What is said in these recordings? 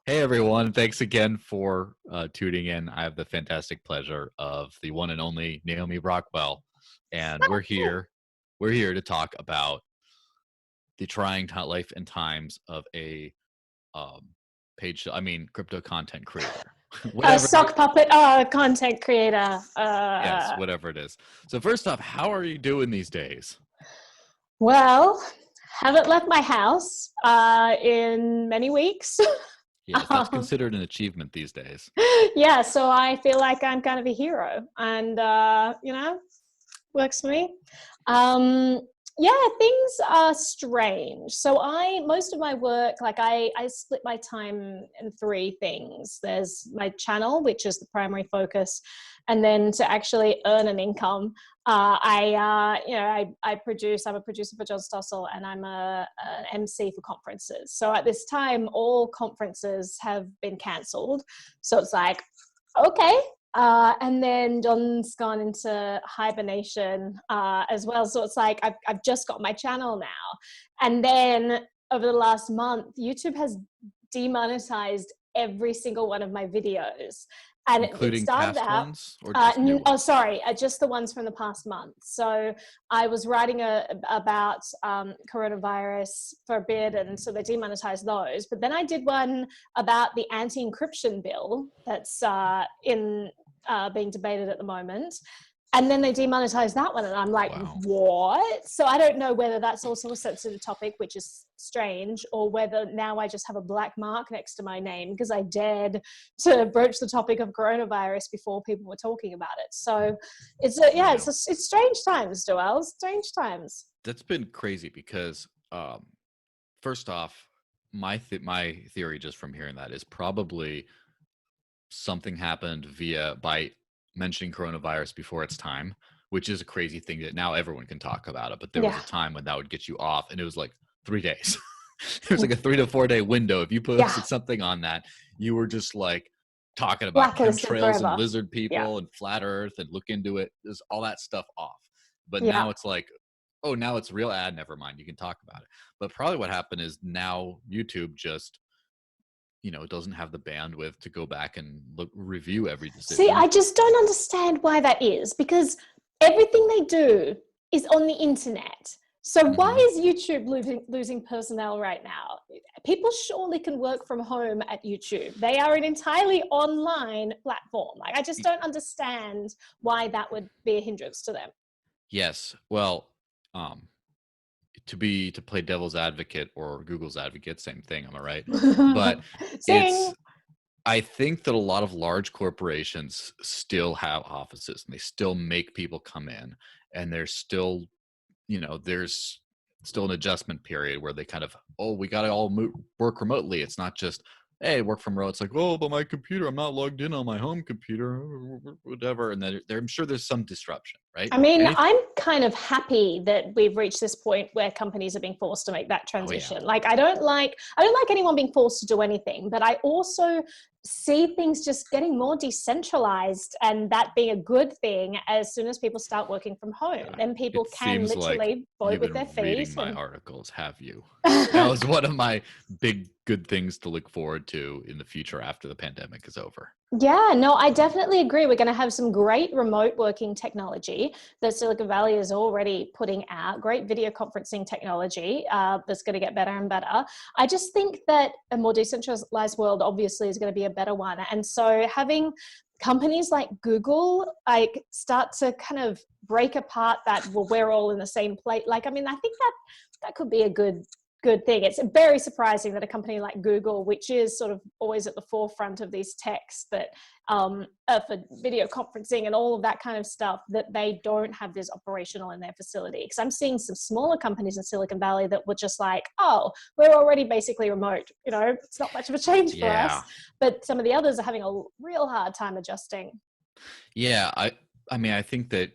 Hey everyone, thanks again for tuning in. I have the fantastic pleasure of the one and only Naomi Brockwell, and we're here to talk about the trying life and times of a um, crypto content creator, A whatever. sock puppet, content creator. Yes, whatever it is. So first off, how are you doing these days? Well, haven't left my house in many weeks. Yes, that's um, considered an achievement these days. yeah, so I feel like I'm kind of a hero, and works for me. Um, yeah, things are strange. So I most of my work, like I split my time in three things. There's my channel, which is the primary focus, and then to actually earn an income, I produce. I'm a producer for John Stossel, and I'm an MC for conferences. So at this time, all conferences have been cancelled. So it's like, okay, and then John's gone into hibernation as well. So it's like I've just got my channel now. And then over the last month, YouTube has demonetized every single one of my videos. And it Including started past out, ones or just new ones? sorry, just the ones from the past month. So I was writing about coronavirus for a bit, and so they demonetized those. But then I did one about the anti-encryption bill that's in being debated at the moment. And then they demonetized that one, and I'm like, Wow. what? So I don't know whether that's also a sensitive topic, which is strange, or whether now I just have a black mark next to my name because I dared to broach the topic of coronavirus before people were talking about it. So Wow. it's strange times, Joelle. Strange times. That's been crazy because first off, my theory just from hearing that is probably something happened by mentioning coronavirus before its time, which is a crazy thing that now everyone can talk about it. But there was Yeah, a time when that would get you off, and it was like 3 days. It was like a 3 to 4 day window. If you yeah, posted something on that, you were just like talking about blacklisted chemtrails and forever. lizard Yeah, people and flat Earth and look into it. There's all that stuff off. But yeah. now it's like, oh, now it's real ad. Never mind, you can talk about it. But probably what happened is now YouTube just it doesn't have the bandwidth to go back and review every See, decision. I just don't understand why that is, because everything they do is on the internet. So why Hmm. is YouTube losing personnel right now? People surely can work from home at YouTube. They are an entirely online platform. Like, I just don't understand why that would be a hindrance to them. Yes. Well, um, to play devil's advocate or Google's advocate, same thing. Am I right? But Zing. it's I think that a lot of large corporations still have offices and they still make people come in, and there's still there's still an adjustment period where they kind of, oh, we got to all work remotely. It's not just, hey, work from remote. It's like, oh, but my computer, I'm not logged in on my home computer, whatever. And then I'm sure there's some disruption, right? I mean, Anything. I'm kind of happy that we've reached this point where companies are being forced to make that Oh yeah. transition. Like, I don't like anyone being forced to do anything, but I also see things just getting more decentralized, and that being a good thing as soon as people start working from home. God, Then it people can seems like literally vote you've with been their reading feet my and articles, have you? That was one of my big good things to look forward to in the future after the pandemic is over. Yeah, no, I definitely agree. We're going to have some great remote working technology that Silicon Valley is already putting out, great video conferencing technology that's going to get better and better. I just think that a more decentralized world obviously is going to be a better one. And so having companies like Google like start to kind of break apart that, well, we're all in the same plate. Like, I mean, I think that could be a good thing. It's very surprising that a company like Google, which is sort of always at the forefront of these techs that for video conferencing and all of that kind of stuff, that they don't have this operational in their facility. Because I'm seeing some smaller companies in Silicon Valley that were just like, oh, we're already basically remote. It's not much of a change for us. Yeah. But some of the others are having a real hard time adjusting. Yeah, I think that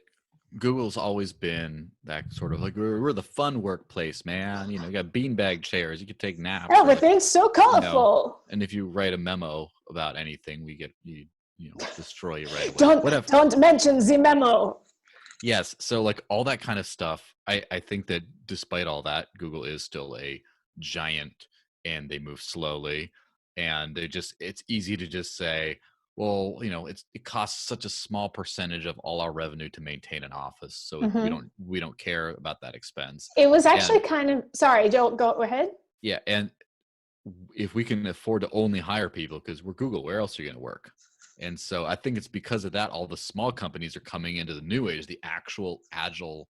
Google's always been that sort of like, we're the fun workplace, man. You got beanbag chairs, you could take naps, or like, Everything's so you know, colorful. and if you write a memo about anything, we get destroy you right away. Don't Whatever. don't mention the memo. Yes, so like all that kind of stuff, I think that despite all that, Google is still a giant and they move slowly. and it's easy to just say, well, it costs such a small percentage of all our revenue to maintain an office, so we Hmm. don't care about that expense. It was And actually kind of, sorry, don't go ahead. yeah, and if we can afford to only hire people because we're Google, where else are you going to work? And so I think it's because of that all the small companies are coming into the new age, the actual agile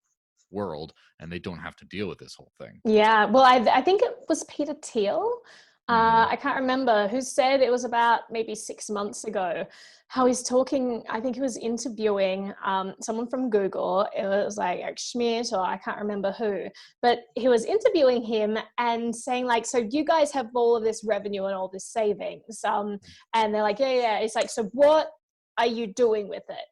world, and they don't have to deal with this whole thing. Yeah, well, I think it was Peter Thiel. Hmm. I can't remember who said, it was about maybe 6 months ago, how he's talking. I think he was interviewing someone from Google. It was like Eric Schmidt, or I can't remember who, but he was interviewing him and saying like, so you guys have all of this revenue and all this savings. And they're like, yeah, yeah. It's like, so what are you doing with it?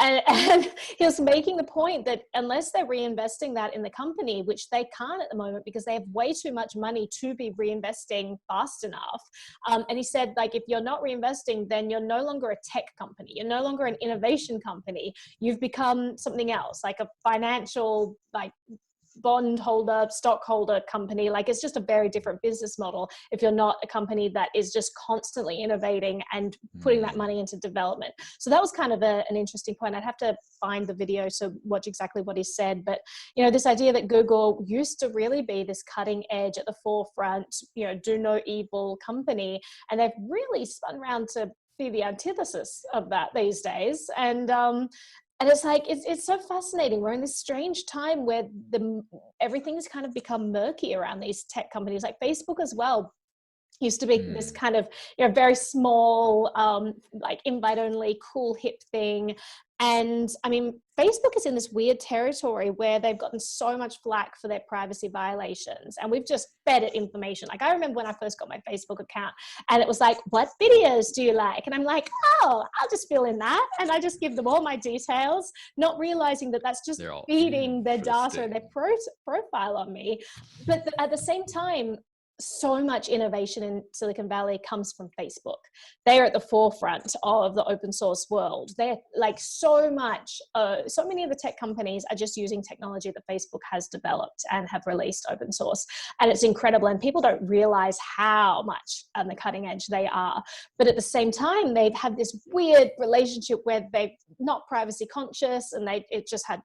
And he was making the point that unless they're reinvesting that in the company, which they can't at the moment because they have way too much money to be reinvesting fast enough. And he said, like, if you're not reinvesting, then you're no longer a tech company. You're no longer an innovation company. You've become something else, like a financial, like, bondholder, stockholder company. Like, it's just a very different business model if you're not a company that is just constantly innovating and putting that money into development. So that was kind of an interesting point. I'd have to find the video to watch exactly what he said. But, this idea that Google used to really be this cutting edge at the forefront, do no evil company. And they've really spun around to be the antithesis of that these days. And it's like, it's so fascinating. We're in this strange time where everything's kind of become murky around these tech companies, like Facebook as well. Used to be this kind of very small, like invite only, cool hip thing. And I mean, Facebook is in this weird territory where they've gotten so much flack for their privacy violations, and we've just fed it information. Like, I remember when I first got my Facebook account and it was like, what videos do you like? And I'm like, oh, I'll just fill in that. And I just give them all my details, not realizing that that's just They're all feeding their data and their interesting. profile on me. But at the same time, so much innovation in Silicon Valley comes from Facebook. They're at the forefront of the open source world. They're like so many of the tech companies are just using technology that Facebook has developed and have released open source. And it's incredible. And people don't realize how much on the cutting edge they are. But at the same time, they've had this weird relationship where they're not privacy conscious, and it just had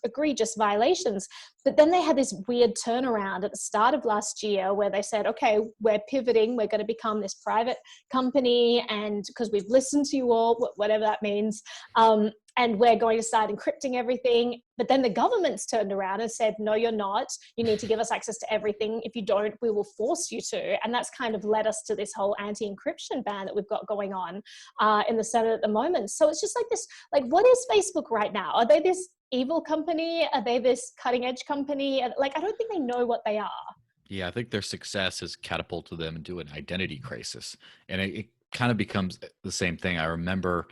egregious violations. But then they had this weird turnaround at the start of last year where they said, okay, we're pivoting, we're going to become this private company, and because we've listened to you all, whatever that means, and we're going to start encrypting everything. But then the government's turned around and said, no, you're not. You need to give us access to everything. If you don't, we will force you to. And that's kind of led us to this whole anti-encryption ban that we've got going on in the Senate at the moment. So it's just like this, like, what is Facebook right now? Are they this evil company? Are they this cutting edge company? Like, I don't think they know what they are. Yeah, I think their success has catapulted them into an identity crisis, and it kind of becomes the same thing. I remember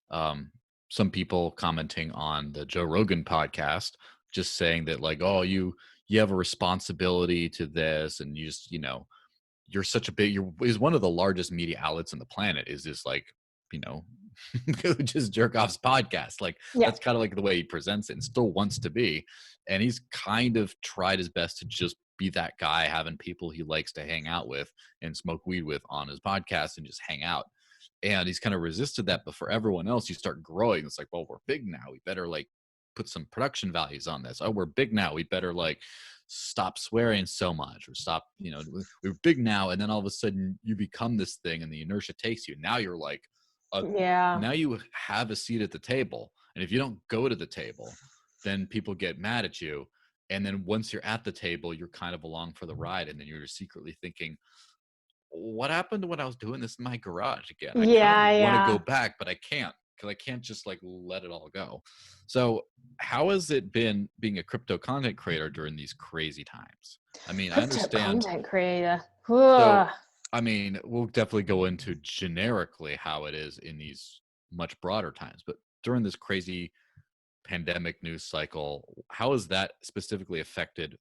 um, some people commenting on the Joe Rogan podcast, just saying that like, oh, you have a responsibility to this, and you just you're such a big you're is one of the largest media outlets on the planet. Is this like you know just jerk off's podcast? Like Yeah. that's kind of like the way he presents it, and still wants to be. And he's kind of tried his best to just be that guy, having people he likes to hang out with and smoke weed with on his podcast and just hang out. And he's kind of resisted that. But for everyone else, you start growing. It's like, well, we're big now. We better like put some production values on this. Oh, we're big now. We better like stop swearing so much, or stop, we're big now. And then all of a sudden you become this thing and the inertia takes you. Now you're like, Yeah. now you have a seat at the table. And if you don't go to the table, then people get mad at you. And then once you're at the table, you're kind of along for the ride. And then you're secretly thinking, what happened when I was doing this in my garage again? I kind of Yeah. want to go Yeah. back, but I can't, because I can't just like let it all go. So how has it been being a crypto content creator during these crazy times? I mean, I Crypto understand. content creator. So, Ugh. I mean, we'll definitely go into generically how it is in these much broader times, but during this crazy pandemic news cycle, how has that specifically affected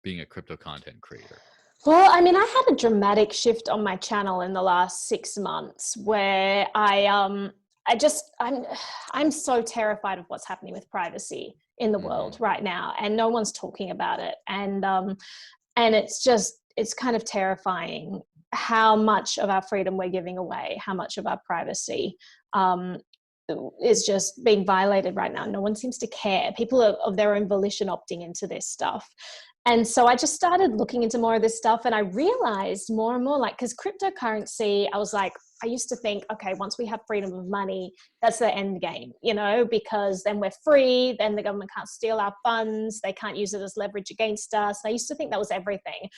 being a crypto content creator? Well, I mean, I had a dramatic shift on my channel in the last 6 months where I'm so terrified of what's happening with privacy in the world Hmm. right now, and no one's talking about it. And it's kind of terrifying. how much of our freedom we're giving away, how much of our privacy is just being violated right now. No one seems to care. People are of their own volition opting into this stuff. And so I just started looking into more of this stuff, and I realized more and more, like, because cryptocurrency, I was like, I used to think, okay, once we have freedom of money, that's the end game, you know, because then we're free, then the government can't steal our funds, they can't use it as leverage against us. I used to think that was everything.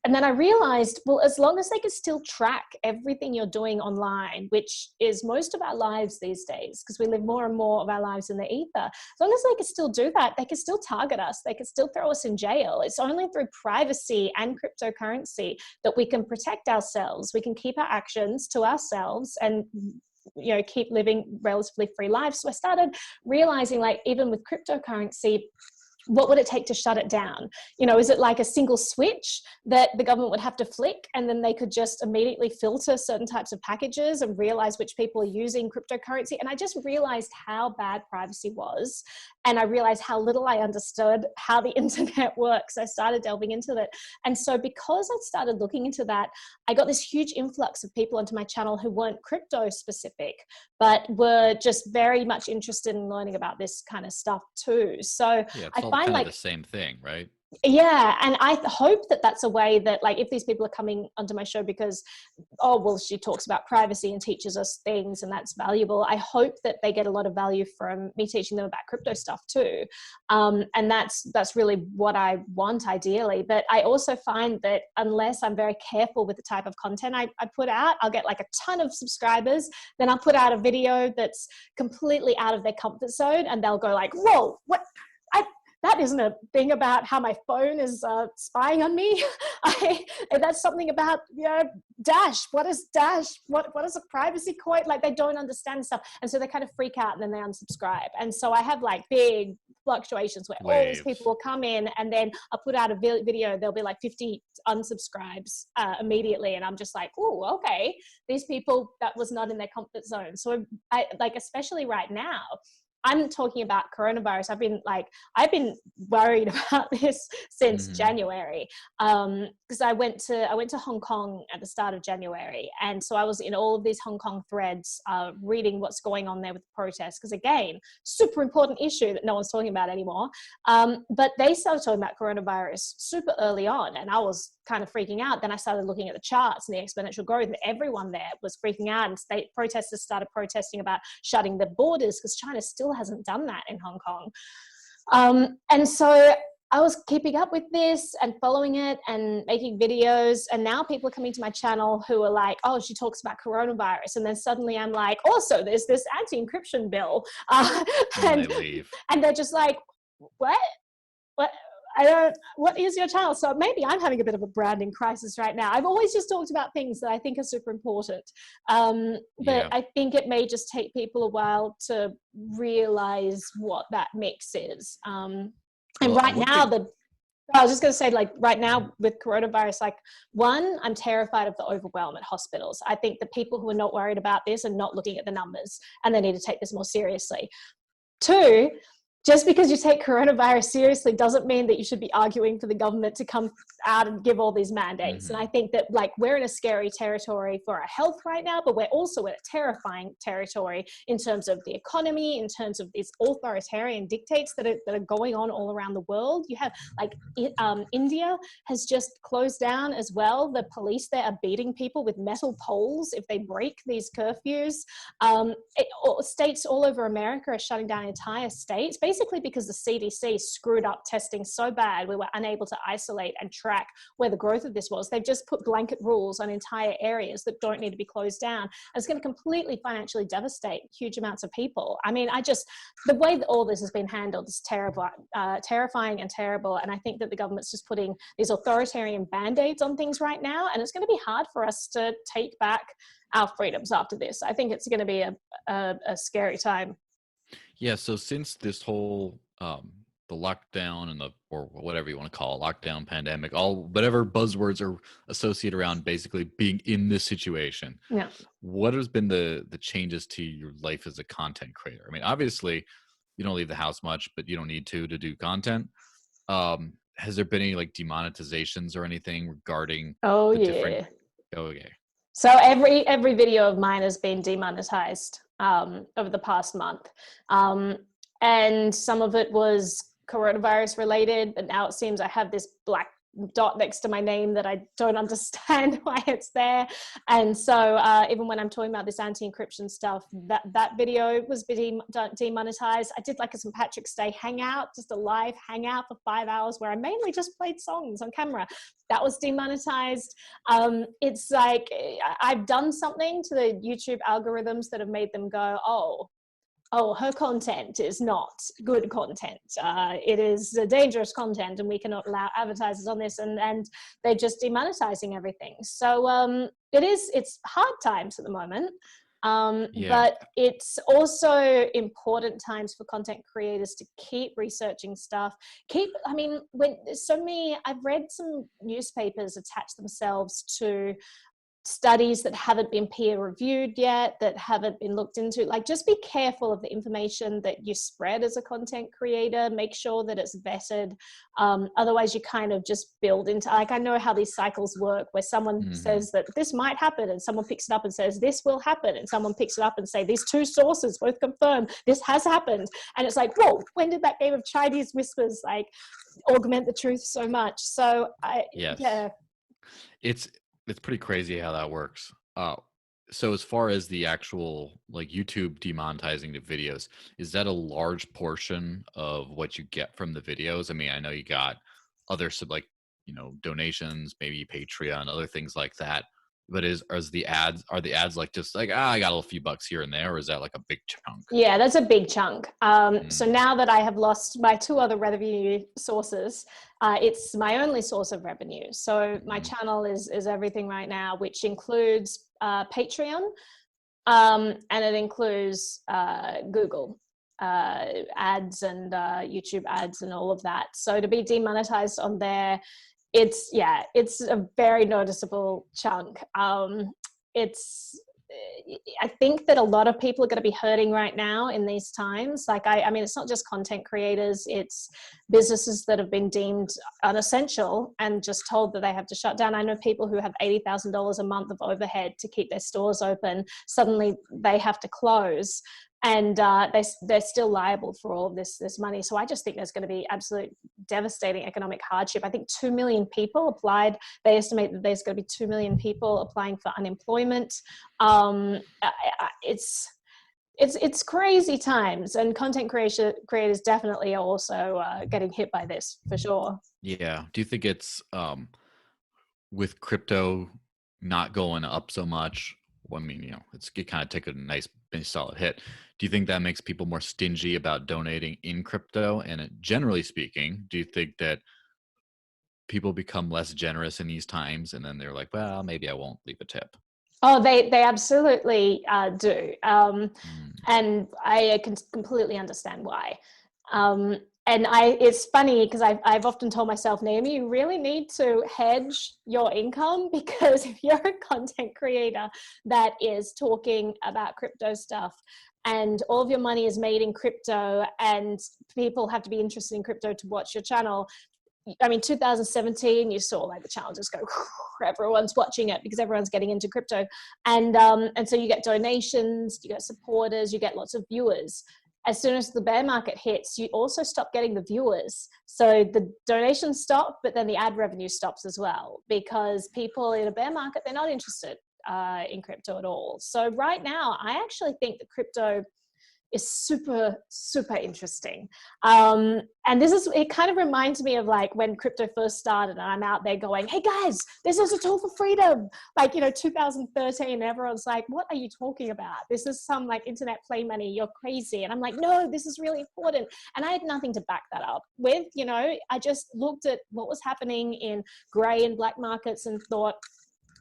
And then I realized, well, as long as they can still track everything you're doing online, which is most of our lives these days, because we live more and more of our lives in the ether, as long as they can still do that, they can still target us, they can still throw us in jail. It's only through privacy and cryptocurrency that we can protect ourselves. We can keep our actions to ourselves and, you know, keep living relatively free lives. So I started realizing, like, even with cryptocurrency, what would it take to shut it down? You know, is it like a single switch that the government would have to flick and then they could just immediately filter certain types of packages and realize which people are using cryptocurrency? And I just realized how bad privacy was. And I realized how little I understood how the internet works. I started delving into it. And so because I started looking into that, I got this huge influx of people onto my channel who weren't crypto specific, but were just very much interested in learning about this kind of stuff too. So Yeah, I it's all find, kind of like, the same thing, right? yeah, and I hope that that's a way that, like, if these people are coming onto my show because, oh, well, she talks about privacy and teaches us things and that's valuable, I hope that they get a lot of value from me teaching them about crypto stuff too. And that's really what I want ideally. But I also find that unless I'm very careful with the type of content I put out, I'll get like a ton of subscribers, then I'll put out a video that's completely out of their comfort zone and they'll go like, whoa, what? That isn't a thing about how my phone is spying on me. That's something about, you know, Dash. What is Dash? What is a privacy coin? Like, they don't understand stuff. And so they kind of freak out and then they unsubscribe. And so I have like big fluctuations where all these people Waves. will come in and then I'll put out a video, there'll be like 50 unsubscribes immediately. And I'm just like, oh, okay. These people, that was not in their comfort zone. So I like, especially right now, I'm talking about coronavirus. I've been worried about this since Hmm. January, because I went to Hong Kong at the start of January, and so I was in all of these Hong Kong threads, reading what's going on there with the protests. Because again, super important issue that no one's talking about anymore. But they started talking about coronavirus super early on, and I was kind of freaking out. Then I started looking at the charts and the exponential growth, and everyone there was freaking out. And state protesters started protesting about shutting the borders because China still hasn't done that in Hong Kong. And so I was keeping up with this and following it and making videos. And now people are coming to my channel who are like, oh, she talks about coronavirus. And then suddenly I'm like, also, there's this anti-encryption bill. And then they and, leave. and they're just like, what? What? What is your channel? So maybe I'm having a bit of a branding crisis right now. I've always just talked about things that I think are super important. But Yeah. I think it may just take people a while to realize what that mix is. And Well, right one now, thing. I was just going to say, like, right now with coronavirus, like, one, I'm terrified of the overwhelm at hospitals. I think the people who are not worried about this are not looking at the numbers, and they need to take this more seriously. Two, just because you take coronavirus seriously doesn't mean that you should be arguing for the government to come out and give all these mandates. And I Hmm. think that, like, we're in a scary territory for our health right now, but we're also in a terrifying territory in terms of the economy, in terms of these authoritarian dictates that are going on all around the world. You have, like, India has just closed down as well. The police there are beating people with metal poles if they break these curfews. States all over America are shutting down entire states, basically because the CDC screwed up testing so bad we were unable to isolate and track where the growth of this was. They've just put blanket rules on entire areas that don't need to be closed down. And it's going to completely financially devastate huge amounts of people. I mean, the way that all this has been handled is terrible, terrifying and terrible. And I think that the government's just putting these authoritarian band-aids on things right now. And it's going to be hard for us to take back our freedoms after this. I think it's going to be a scary time. Yeah. So since this whole the lockdown and the or whatever you want to call it, lockdown, pandemic, all whatever buzzwords are associated around basically being in this situation, Yeah. what has been the changes to your life as a content creator? I mean, obviously, you don't leave the house much, but you don't need to do content. Has there been any like demonetizations or anything regarding Oh the different yeah. Okay. So every video of mine has been demonetized over the past month. And some of it was coronavirus related, but now it seems I have this black dot next to my name that I don't understand why it's there. And so even when I'm talking about this anti-encryption stuff, that video was demonetized. I did like a St. Patrick's Day hangout, just a live hangout for 5 hours where I mainly just played songs on camera. That was demonetized. It's like I've done something to the YouTube algorithms that have made them go, oh, her content is not good content. It is dangerous content, and we cannot allow advertisers on this. And they're just demonetizing everything. So it's hard times at the moment. Yeah. But it's also important times for content creators to keep researching stuff. I've read some newspapers attach themselves to studies that haven't been peer reviewed yet, that haven't been looked into. Like, just be careful of the information that you spread as a content creator. Make sure that it's vetted. Otherwise you kind of just build into, like, I know how these cycles work, where someone says that this might happen, and someone picks it up and says this will happen, and someone picks it up and say these two sources both confirm this has happened. And it's like, whoa, when did that game of Chinese whispers like augment the truth so much? So Yes. yeah. It's pretty crazy how that works. So as far as the actual like YouTube demonetizing the videos, is that a large portion of what you get from the videos? I mean, I know you got other like, donations, maybe Patreon, other things like that. But are the ads like just like, I got a few bucks here and there, or is that like a big chunk? Yeah, that's a big chunk. So now that I have lost my two other revenue sources, it's my only source of revenue. So my channel is everything right now, which includes Patreon, and it includes Google ads and YouTube ads and all of that. So to be demonetized on there, it's a very noticeable chunk. I think that a lot of people are going to be hurting right now in these times. Like, I mean, it's not just content creators, it's businesses that have been deemed unessential and just told that they have to shut down. I know people who have $80,000 a month of overhead to keep their stores open. Suddenly they have to close, and they're still liable for all of this money. So I just think there's going to be absolute devastating economic hardship. I think 2 million people applied. They estimate that there's going to be 2 million people applying for unemployment. It's crazy times, and content creators definitely are also getting hit by this for sure. Yeah. Do you think it's with crypto not going up so much? Well, I mean, it kind of take a nice solid hit. Do you think that makes people more stingy about donating in crypto? And generally speaking, do you think that people become less generous in these times, and then they're like, well, maybe I won't leave a tip? Oh, they absolutely do. And I can completely understand why. It's funny because I've often told myself, Naomi, you really need to hedge your income, because if you're a content creator that is talking about crypto stuff and all of your money is made in crypto and people have to be interested in crypto to watch your channel. I mean, 2017, you saw like the channel just go, everyone's watching it because everyone's getting into crypto. And so you get donations, you get supporters, you get lots of viewers. As soon as the bear market hits, you also stop getting the viewers. So the donations stop, but then the ad revenue stops as well, because people in a bear market, they're not interested in crypto at all. So right now, I actually think that crypto is super, super interesting. And it kind of reminds me of like when crypto first started and I'm out there going, hey guys, this is a tool for freedom. Like, 2013, everyone's like, what are you talking about? This is some like internet play money. You're crazy. And I'm like, no, this is really important. And I had nothing to back that up with, I just looked at what was happening in gray and black markets and thought,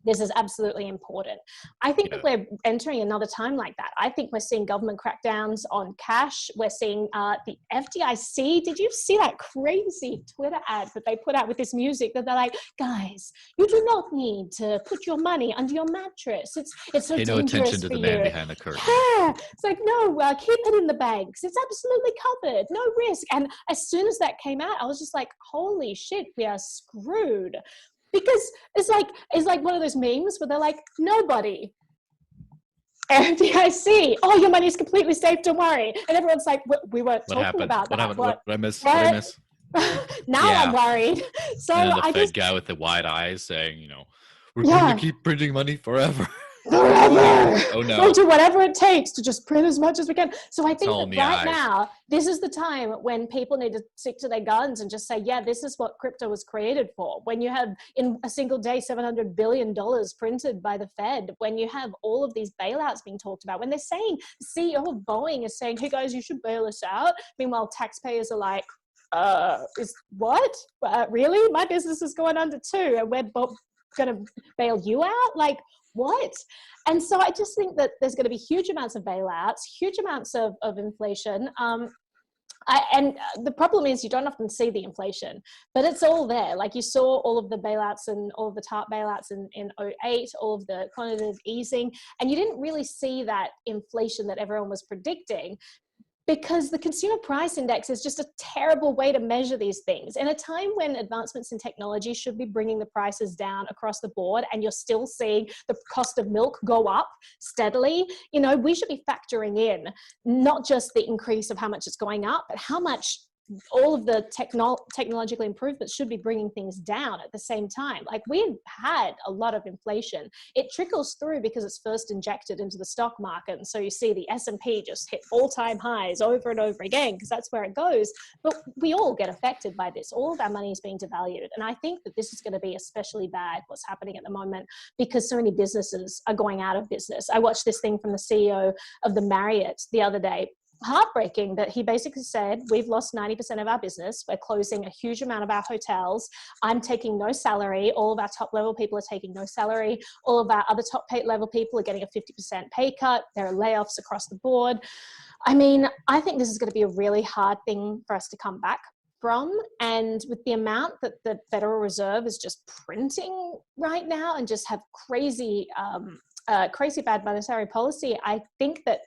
this is absolutely important. I think that we're entering another time like that. I think we're seeing government crackdowns on cash. We're seeing the FDIC. Did you see that crazy Twitter ad that they put out with this music that they're like, guys, you do not need to put your money under your mattress. It's so Pay no attention dangerous to for the you. man behind the curtain. Yeah, it's like, no, keep it in the banks. It's absolutely covered, no risk. And as soon as that came out, I was just like, holy shit, we are screwed. because it's like one of those memes where they're like, nobody. FDIC, oh, your money's completely safe, don't worry. And everyone's like, we weren't What talking happened? about What that. happened? What did I miss? What did I What? miss? Now I'm Yeah. worried. So And then the I Fed just, guy with the wide eyes saying, you know, we're going to yeah, keep printing money forever. forever. Oh We'll no. do whatever it takes to just print as much as we can. So I think Tell that them the right eyes. now, this is the time when people need to stick to their guns and just say, yeah, this is what crypto was created for. When you have in a single day $700 billion printed by the Fed, when you have all of these bailouts being talked about, when they're saying, the CEO of Boeing is saying, hey guys, you should bail us out. Meanwhile, taxpayers are like, is what? Really? My business is going under too, and we're going to bail you out? Like, what? And so I just think that there's going to be huge amounts of bailouts, huge amounts of inflation. And the problem is you don't often see the inflation, but it's all there. Like you saw all of the bailouts and all of the TARP bailouts in '08, all of the quantitative easing, and you didn't really see that inflation that everyone was predicting, because the consumer price index is just a terrible way to measure these things. In a time when advancements in technology should be bringing the prices down across the board, and you're still seeing the cost of milk go up steadily, we should be factoring in not just the increase of how much it's going up, but how much all of the technological improvements should be bringing things down at the same time. Like, we've had a lot of inflation. It trickles through because it's first injected into the stock market. And so you see the S&P just hit all-time highs over and over again, because that's where it goes. But we all get affected by this. All of our money is being devalued. And I think that this is going to be especially bad, what's happening at the moment, because so many businesses are going out of business. I watched this thing from the CEO of the Marriott the other day. Heartbreaking, that he basically said, we've lost 90% of our business, we're closing a huge amount of our hotels, I'm taking no salary, all of our top level people are taking no salary, all of our other top pay level people are getting a 50% pay cut, there are layoffs across the board. I mean, I think this is going to be a really hard thing for us to come back from. And with the amount that the Federal Reserve is just printing right now and just have crazy bad monetary policy, I think that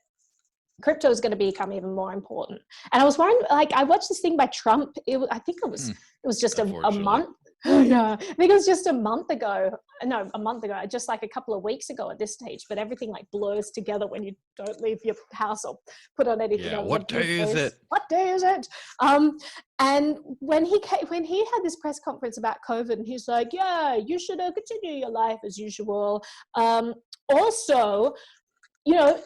crypto is going to become even more important. And I was wondering, like, I watched this thing by Trump. I think it was just a month. Yeah, I think it was just a month ago. No, a month ago, just like a couple of weeks ago at this stage. But everything like blurs together when you don't leave your house or put on anything. Yeah. What day is it? What day is it? And when he had this press conference about COVID, and he's like, yeah, you should continue your life as usual. Also,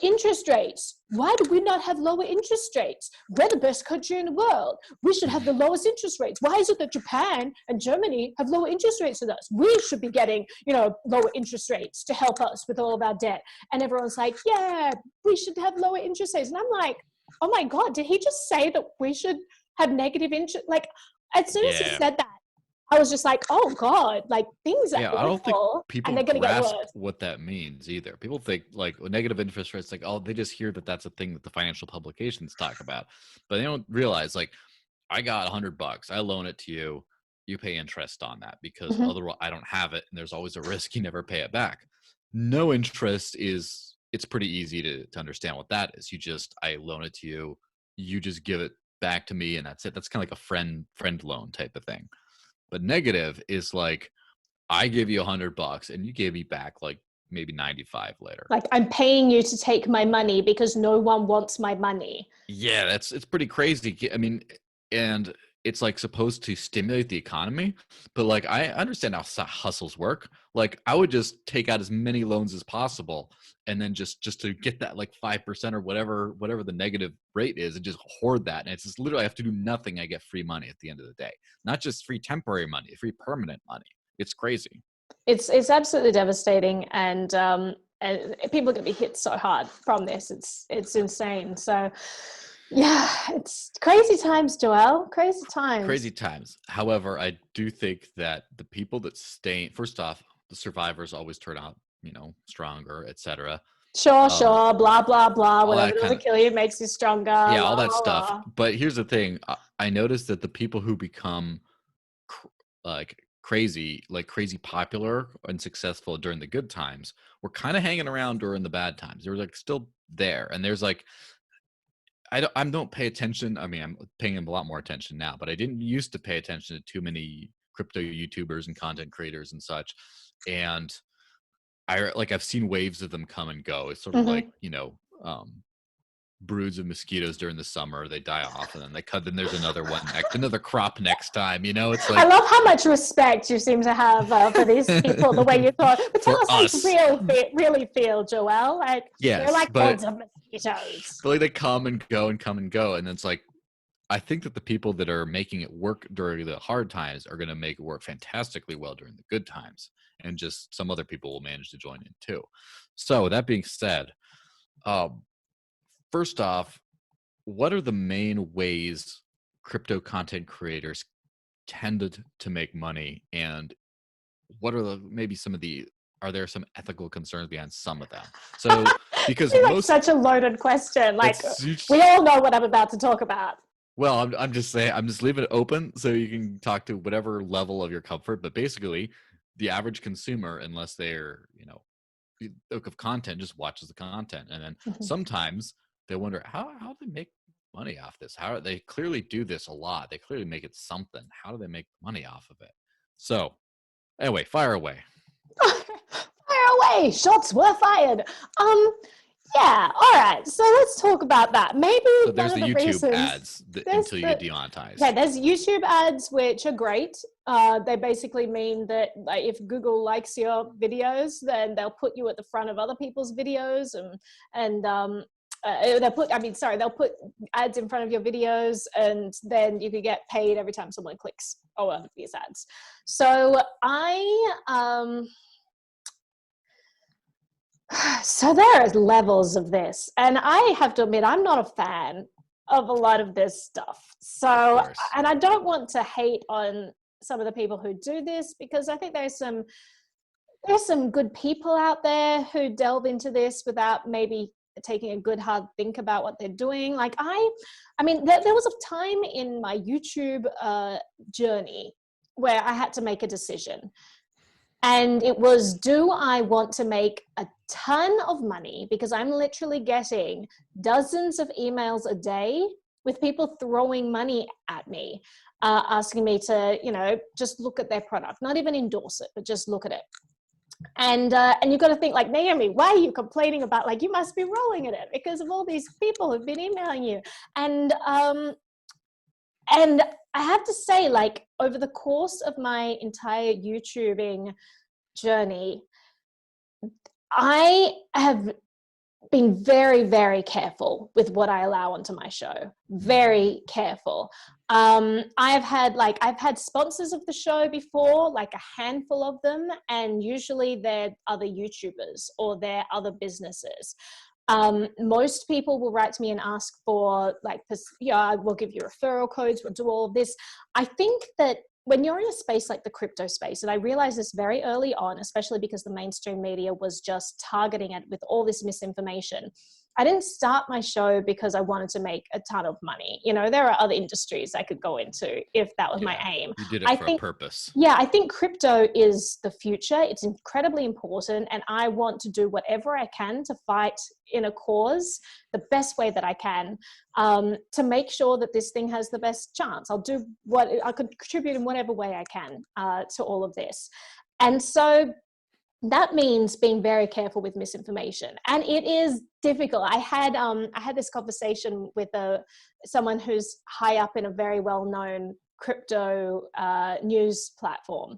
interest rates. Why do we not have lower interest rates? We're the best country in the world. We should have the lowest interest rates. Why is it that Japan and Germany have lower interest rates than us? We should be getting, lower interest rates to help us with all of our debt. And everyone's like, yeah, we should have lower interest rates. And I'm like, oh my God, did he just say that we should have negative interest? Like, as soon as he said that, I was just like, oh God, like things are I don't think awful, people and they're going to get grasp worse. what that means either. People think like negative interest rates, like, oh, they just hear that that's a thing that the financial publications talk about, but they don't realize, like, I got $100, I loan it to you, you pay interest on that, because otherwise I don't have it, and there's always a risk you never pay it back. No interest is, it's pretty easy to understand what that is. I loan it to you, you just give it back to me, and that's it. That's kind of like a friend loan type of thing. But negative is like, I give you $100 and you gave me back like maybe 95 later. Like, I'm paying you to take my money because no one wants my money. Yeah, it's pretty crazy. I mean, and it's like supposed to stimulate the economy, but like, I understand how hustles work. Like, I would just take out as many loans as possible, and then just to get that like 5% or whatever the negative rate is, and just hoard that. And it's just literally, I have to do nothing. I get free money at the end of the day, not just free temporary money, free permanent money. It's crazy. It's absolutely devastating, and people are going to be hit so hard from this. It's insane. So yeah, it's crazy times, Joelle. Crazy times. Crazy times. However, I do think that the people that stay, first off, the survivors always turn out, stronger, etc. Sure, blah blah blah. All Whatever that kind doesn't of, kill you makes you stronger. yeah, La, all that la, stuff. la. But here's the thing: I noticed that the people who become like crazy popular and successful during the good times were kind of hanging around during the bad times. They were like still there, and there's like, I don't pay attention. I mean, I'm paying a lot more attention now, but I didn't used to pay attention to too many crypto YouTubers and content creators and such. And I've seen waves of them come and go. It's sort of like, Mm-hmm. broods of mosquitoes during the summer, they die off, and then there's another one, another crop next time. It's I like love how much respect you seem to have for these people, the way you thought. But tell for us how us. you really feel, Joelle. Like, they're Yes, like hordes of mosquitoes. but like they come and go and come and go, and it's like I think that the people that are making it work during the hard times are going to make it work fantastically well during the good times, and just some other people will manage to join in too. So that being said, um, first off, what are the main ways crypto content creators tended to make money, and what are maybe some of the are there some ethical concerns behind some of them? So because It's like such a loaded question. Like, we it's all know what I'm about to talk about. well, I'm just saying, I'm just leaving it open so you can talk to whatever level of your comfort. But basically, the average consumer, unless they're of content, just watches the content, and then Mhm. sometimes they wonder how they make money off this. How they clearly do this a lot. They clearly make it something. How do they make money off of it? So anyway, fire away. Fire away! Shots were fired. Yeah, all right. So let's talk about that. Maybe So one there's of the the YouTube reasons ads there's until you get the demonetized. yeah, there's YouTube ads which are great. They basically mean that like, if Google likes your videos, then they'll put you at the front of other people's videos, and they'll put ads in front of your videos, and then you could get paid every time someone clicks over these ads. So so there are levels of this, and I have to admit I'm not a fan of a lot of this stuff. So, and I don't want to hate on some of the people who do this, because I think there's some good people out there who delve into this without maybe taking a good hard think about what they're doing. Like there was a time in my YouTube journey where I had to make a decision. And it was, do I want to make a ton of money? Because I'm literally getting dozens of emails a day with people throwing money at me, asking me to, just look at their product, not even endorse it, but just look at it. And you've got to think like, Naomi, why are you complaining about, like, you must be rolling in it because of all these people who've been emailing you. And I have to say, like, over the course of my entire YouTubing journey, I have been very, very careful with what I allow onto my show. Very careful. I've had sponsors of the show before, like a handful of them, and usually they're other YouTubers or they're other businesses. Most people will write to me and ask for we'll give you referral codes, we'll do all of this. I think that when you're in a space like the crypto space, and I realized this very early on, especially because the mainstream media was just targeting it with all this misinformation, I didn't start my show because I wanted to make a ton of money. There are other industries I could go into if that was my aim. You did it for a purpose. Yeah, I think crypto is the future. It's incredibly important, and I want to do whatever I can to fight in a cause the best way that I can, to make sure that this thing has the best chance. I'll do what I could contribute in whatever way I can to all of this. And so that means being very careful with misinformation, and it is difficult. I had this conversation with someone who's high up in a very well-known crypto news platform.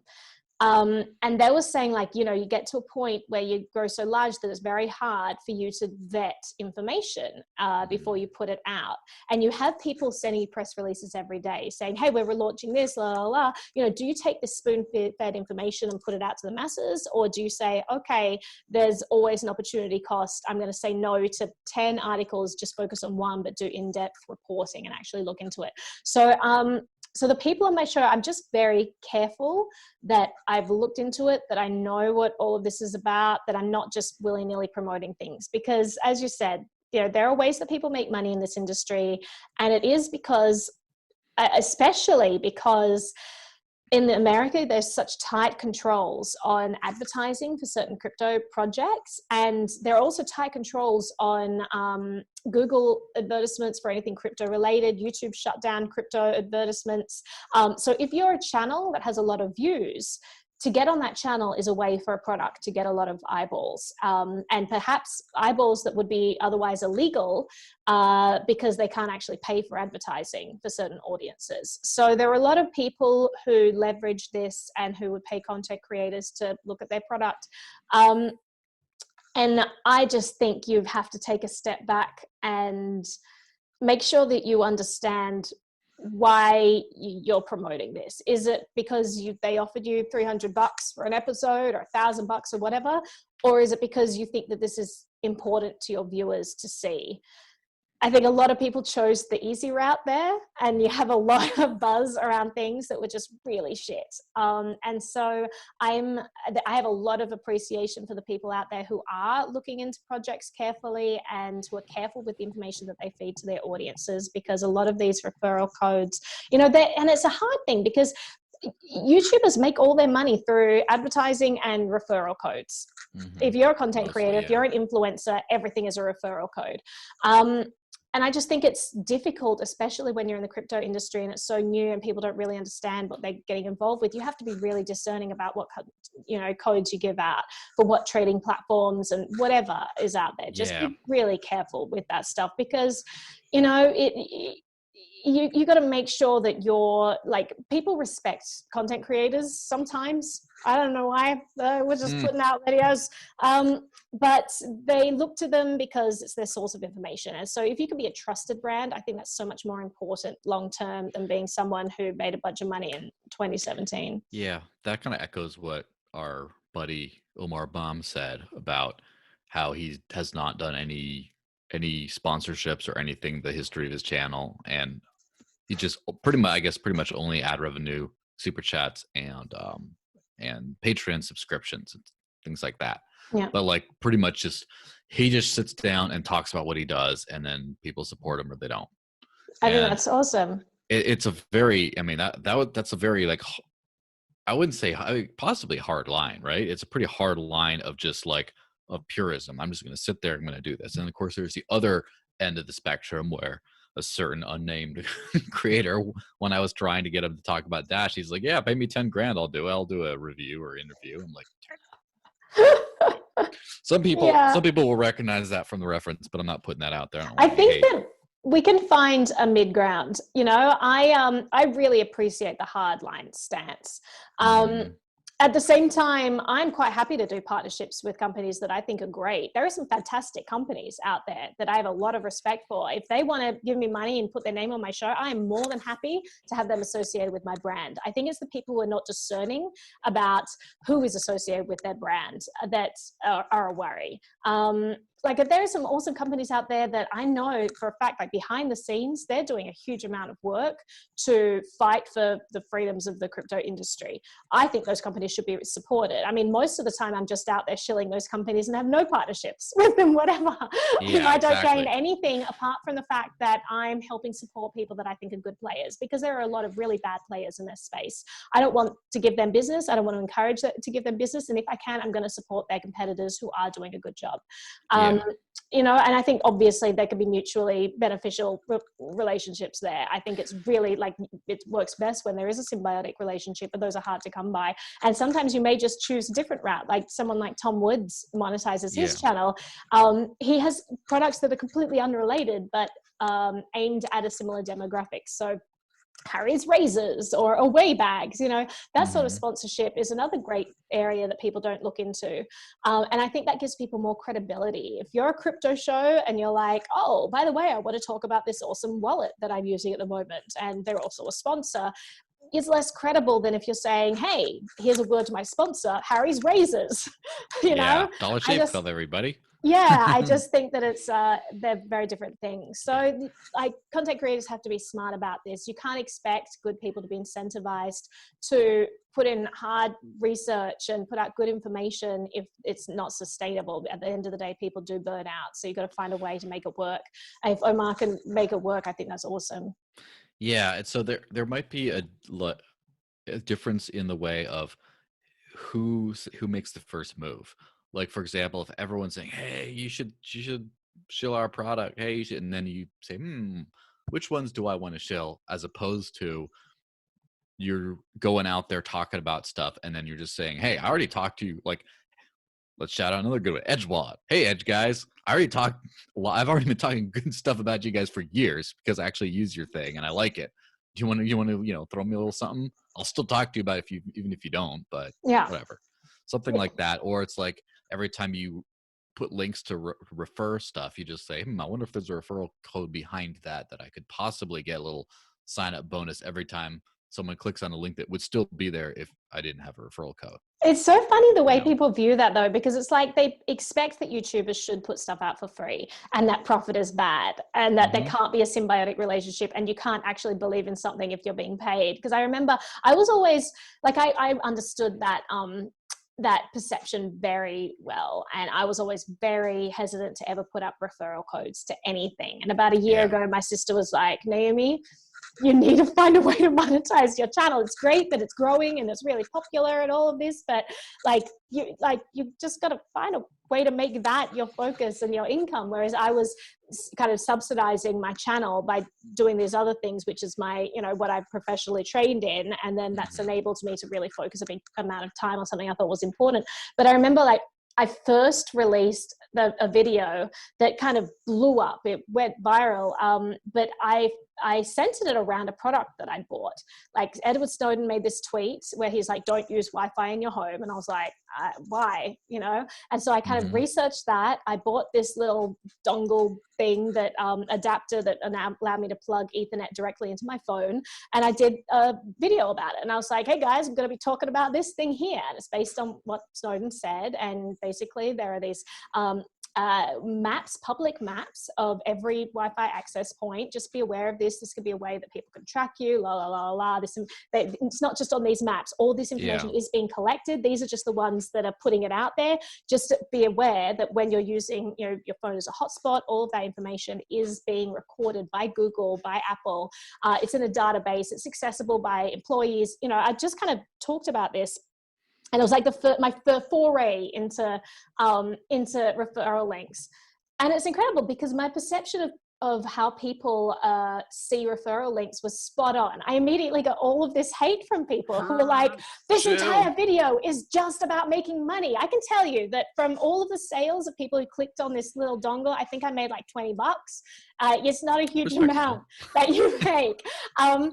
And they were saying, like, you get to a point where you grow so large that it's very hard for you to vet information before you put it out. And you have people sending you press releases every day saying, hey, we're relaunching this, la, la, la. Do you take this spoon-fed information and put it out to the masses? Or do you say, okay, there's always an opportunity cost. I'm going to say no to 10 articles, just focus on one, but do in-depth reporting and actually look into it. So the people on my show, I'm just very careful that I've looked into it, that I know what all of this is about, that I'm not just willy-nilly promoting things. Because as you said, there are ways that people make money in this industry. And it is especially because in America, there's such tight controls on advertising for certain crypto projects. And there are also tight controls on Google advertisements for anything crypto related. YouTube shut down crypto advertisements. So if you're a channel that has a lot of views, to get on that channel is a way for a product to get a lot of eyeballs, and perhaps eyeballs that would be otherwise illegal because they can't actually pay for advertising for certain audiences. So there are a lot of people who leverage this and who would pay content creators to look at their product. And I just think you have to take a step back and make sure that you understand why you're promoting this. Is it because they offered you $300 for an episode or $1,000 or whatever? Or is it because you think that this is important to your viewers to see? I think a lot of people chose the easy route there, and you have a lot of buzz around things that were just really shit. And so I have a lot of appreciation for the people out there who are looking into projects carefully and who are careful with the information that they feed to their audiences, because a lot of these referral codes, and it's a hard thing because YouTubers make all their money through advertising and referral codes. Mm-hmm. If you're a content creator, if you're an influencer, everything is a referral code. And I just think it's difficult, especially when you're in the crypto industry and it's so new and people don't really understand what they're getting involved with. You have to be really discerning about what, codes you give out for what trading platforms and whatever is out there. Just be really careful with that stuff, because, you got to make sure that people respect content creators sometimes. I don't know why. We're just putting out videos. But they look to them because it's their source of information. And so if you can be a trusted brand, I think that's so much more important long-term than being someone who made a bunch of money in 2017. Yeah, that kind of echoes what our buddy Omar Baum said about how he has not done any sponsorships or anything the history of his channel, and he just pretty much only ad revenue, super chats, and Patreon subscriptions and things like that. Yeah. But pretty much he just sits down and talks about what he does, and then people support him or they don't. I think that's awesome. It's a very, that's a very I wouldn't say possibly hard line, right? It's a pretty hard line of just of purism. I'm just going to sit there, I'm going to do this. And of course, there's the other end of the spectrum where a certain unnamed creator, when I was trying to get him to talk about Dash, he's like, yeah, pay me 10 grand. I'll do a review or interview. I'm like, some people will recognize that from the reference, but I'm not putting that out there. I think that we can find a mid ground. I really appreciate the hardline stance. At the same time, I'm quite happy to do partnerships with companies that I think are great. There are some fantastic companies out there that I have a lot of respect for. If they want to give me money and put their name on my show, I am more than happy to have them associated with my brand. I think it's the people who are not discerning about who is associated with their brand that are a worry. There are some awesome companies out there that I know for a fact, behind the scenes, they're doing a huge amount of work to fight for the freedoms of the crypto industry. I think those companies should be supported. Most of the time I'm just out there shilling those companies and have no partnerships with them, whatever. Yeah, I don't gain anything apart from the fact that I'm helping support people that I think are good players, because there are a lot of really bad players in this space. I don't want to give them business. I don't want to encourage to give them business. And if I can, I'm going to support their competitors who are doing a good job. And I think obviously there could be mutually beneficial relationships there. I think it's really it works best when there is a symbiotic relationship, but those are hard to come by. And sometimes you may just choose a different route. Like someone like Tom Woods monetizes his channel. He has products that are completely unrelated, but aimed at a similar demographic. So Harry's razors or away bags, that sort of sponsorship is another great area that people don't look into. And I think that gives people more credibility. If you're a crypto show and you're like, oh, by the way, I want to talk about this awesome wallet that I'm using at the moment, and they're also a sponsor, is less credible than if you're saying, hey, here's a word to my sponsor, Harry's razors. Dollar Shave Club, everybody. Yeah, I just think that they're very different things. So content creators have to be smart about this. You can't expect good people to be incentivized to put in hard research and put out good information if it's not sustainable. At the end of the day, people do burn out. So you've got to find a way to make it work. And if Omar can make it work, I think that's awesome. Yeah, and so there might be a difference in the way of who makes the first move. Like, for example, if everyone's saying, "Hey, you should shill our product. Hey, you should," and then you say, which ones do I want to shill?" As opposed to you're going out there talking about stuff, and then you're just saying, "Hey, I already talked to you." Like, let's shout out another good one, Edgewad. Hey, Edge guys, I already talked. I've already been talking good stuff about you guys for years because I actually use your thing and I like it. Do you want to throw me a little something? I'll still talk to you about it if you even if you don't, but Yeah. whatever, something like that. Or it's like every time you put links to refer stuff, you just say, I wonder if there's a referral code behind that I could possibly get a little sign up bonus every time someone clicks on a link that would still be there if I didn't have a referral code. It's so funny the You way know? people view that though, because it's like they expect that YouTubers should put stuff out for free and that profit is bad and that there Hmm. can't be a symbiotic relationship and you can't actually believe in something if you're being paid. Because I remember I was always like, I understood that, that perception very well. And I was always very hesitant to ever put up referral codes to anything. And about a year Yeah. ago, my sister was like, Naomi, you need to find a way to monetize your channel. It's great that it's growing and it's really popular and all of this, but you just got to find a way to make that your focus and your income. Whereas I was kind of subsidizing my channel by doing these other things, which is my, what I've professionally trained in. And then that's Hmm. enabled me to really focus a big amount of time on something I thought was important. But I remember like I first released a video that kind of blew up. It went viral, but I centered it around a product that I bought. Like Edward Snowden made this tweet where he's like, "Don't use Wi-Fi in your home," and I was like, "Why?" And so I kind of Hmm. researched that. I bought this little dongle thing that adapter that allowed me to plug Ethernet directly into my phone, and I did a video about it. And I was like, "Hey guys, I'm going to be talking about this thing here," and it's based on what Snowden said. And basically, there are these maps, public maps of every Wi-Fi access point. Just be aware of this. This could be a way that people can track you. La la la la. It's not just on these maps. All this information Yeah. is being collected. These are just the ones that are putting it out there. Just be aware that when you're using, your phone as a hotspot, all of that information is being recorded by Google, by Apple. It's in a database. It's accessible by employees. I just kind of talked about this. And it was like my foray into referral links. And it's incredible because my perception of how people see referral links was spot on. I immediately got all of this hate from people who were like, this Chill. entire video is just about making money. I can tell you that from all of the sales of people who clicked on this little dongle, I think I made like $20. It's not a huge amount Respectable. that you make. Um,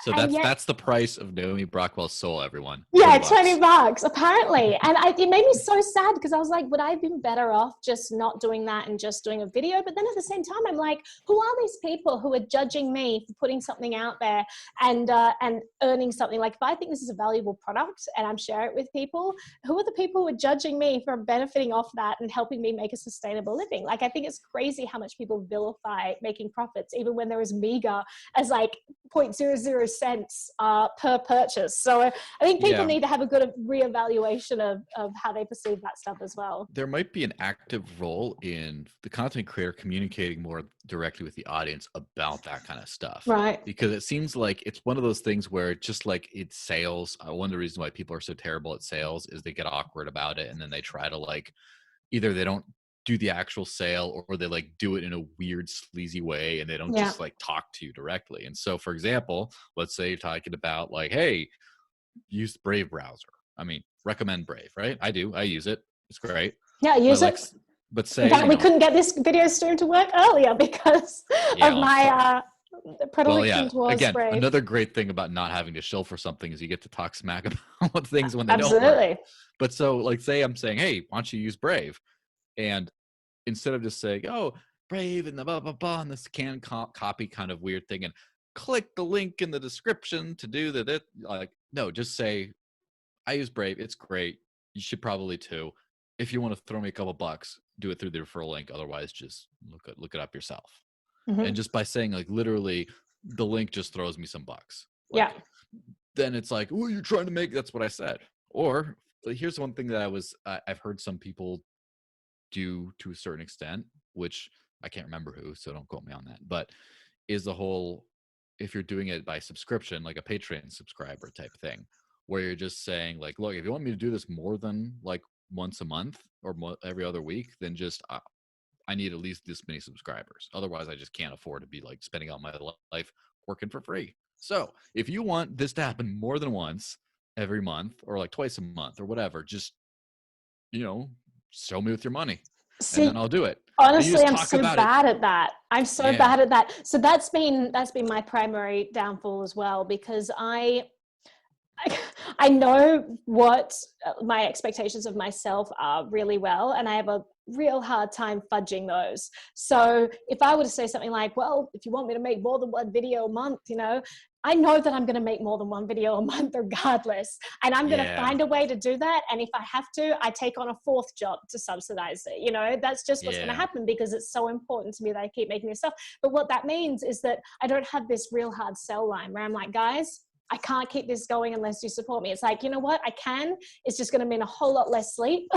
So and yet that's the price of Naomi Brockwell's soul, everyone. yeah, 20 20 bucks. bucks, apparently. And it made me so sad because I was like, would I have been better off just not doing that and just doing a video? But then at the same time, I'm like, who are these people who are judging me for putting something out there and earning something? Like, if I think this is a valuable product and I'm sharing it with people, who are the people who are judging me for benefiting off that and helping me make a sustainable living? Like, I think it's crazy how much people vilify making profits, even when there is meager as like 0.00 cents per purchase. So I think people Yeah. need to have a good reevaluation of how they perceive that stuff as well. There might be an active role in the content creator communicating more directly with the audience about that kind of stuff. Right. Because it seems like it's one of those things where just like it's sales. One of the reasons why people are so terrible at sales is they get awkward about it and then they try to like either they don't do the actual sale or they like do it in a weird sleazy way and they don't Yeah. just like talk to you directly. And so for example, let's say you're talking about like, hey, use Brave browser. I mean, recommend Brave, right? I do. I use it. It's great. Yeah. But Use like, it. but In say, fact, we couldn't get this video stream to work earlier because yeah, of well, I'm sorry. my Well, predilection yeah. towards Again, Brave. another great thing about not having to shill for something is you get to talk smack about things when they don't work. Absolutely. But so, like, say I'm saying, hey, why don't you use Brave? And instead of just saying, oh, Brave and the blah blah blah, and this can copy kind of weird thing, and click the link in the description to do that. Like, no, just say I use Brave. It's great. You should probably too. If you want to throw me a couple bucks, do it through the referral link. Otherwise, just look it up yourself. And Mm-hmm. just by saying like literally, the link just throws me some bucks. Yeah. Like then it's like, oh, you're trying to make. That's what I said. Or here's one thing that I've heard some people do to a certain extent, which I can't remember who, so don't quote me on that. But is the whole if you're doing it by subscription, like a Patreon subscriber type thing, where you're just saying like, look, if you want me to do this more than like once a month or every other week, then just I need at least this many subscribers. Otherwise, I just can't afford to be like spending all my life working for free. So if you want this to happen more than once every month or like twice a month or whatever, just, you know, show me with your money and then See, I'll do it. And you honestly, just I'm talk so about it. bad at that. I'm so Yeah. bad at that. So that's been my primary downfall as well, because I know what my expectations of myself are really well, and I have a real hard time fudging those. So if I were to say something like, well, if you want me to make more than one video a month, you know, I know that I'm going to make more than one video a month regardless, and I'm going to Yeah. find a way to do that. And if I have to, I take on a fourth job to subsidize it. You know, that's just what's going to Yeah. happen, because it's so important to me that I keep making this stuff. But what that means is that I don't have this real hard sell line where I'm like, guys, I can't keep this going unless you support me. It's like, you know what? I can. It's just going to mean a whole lot less sleep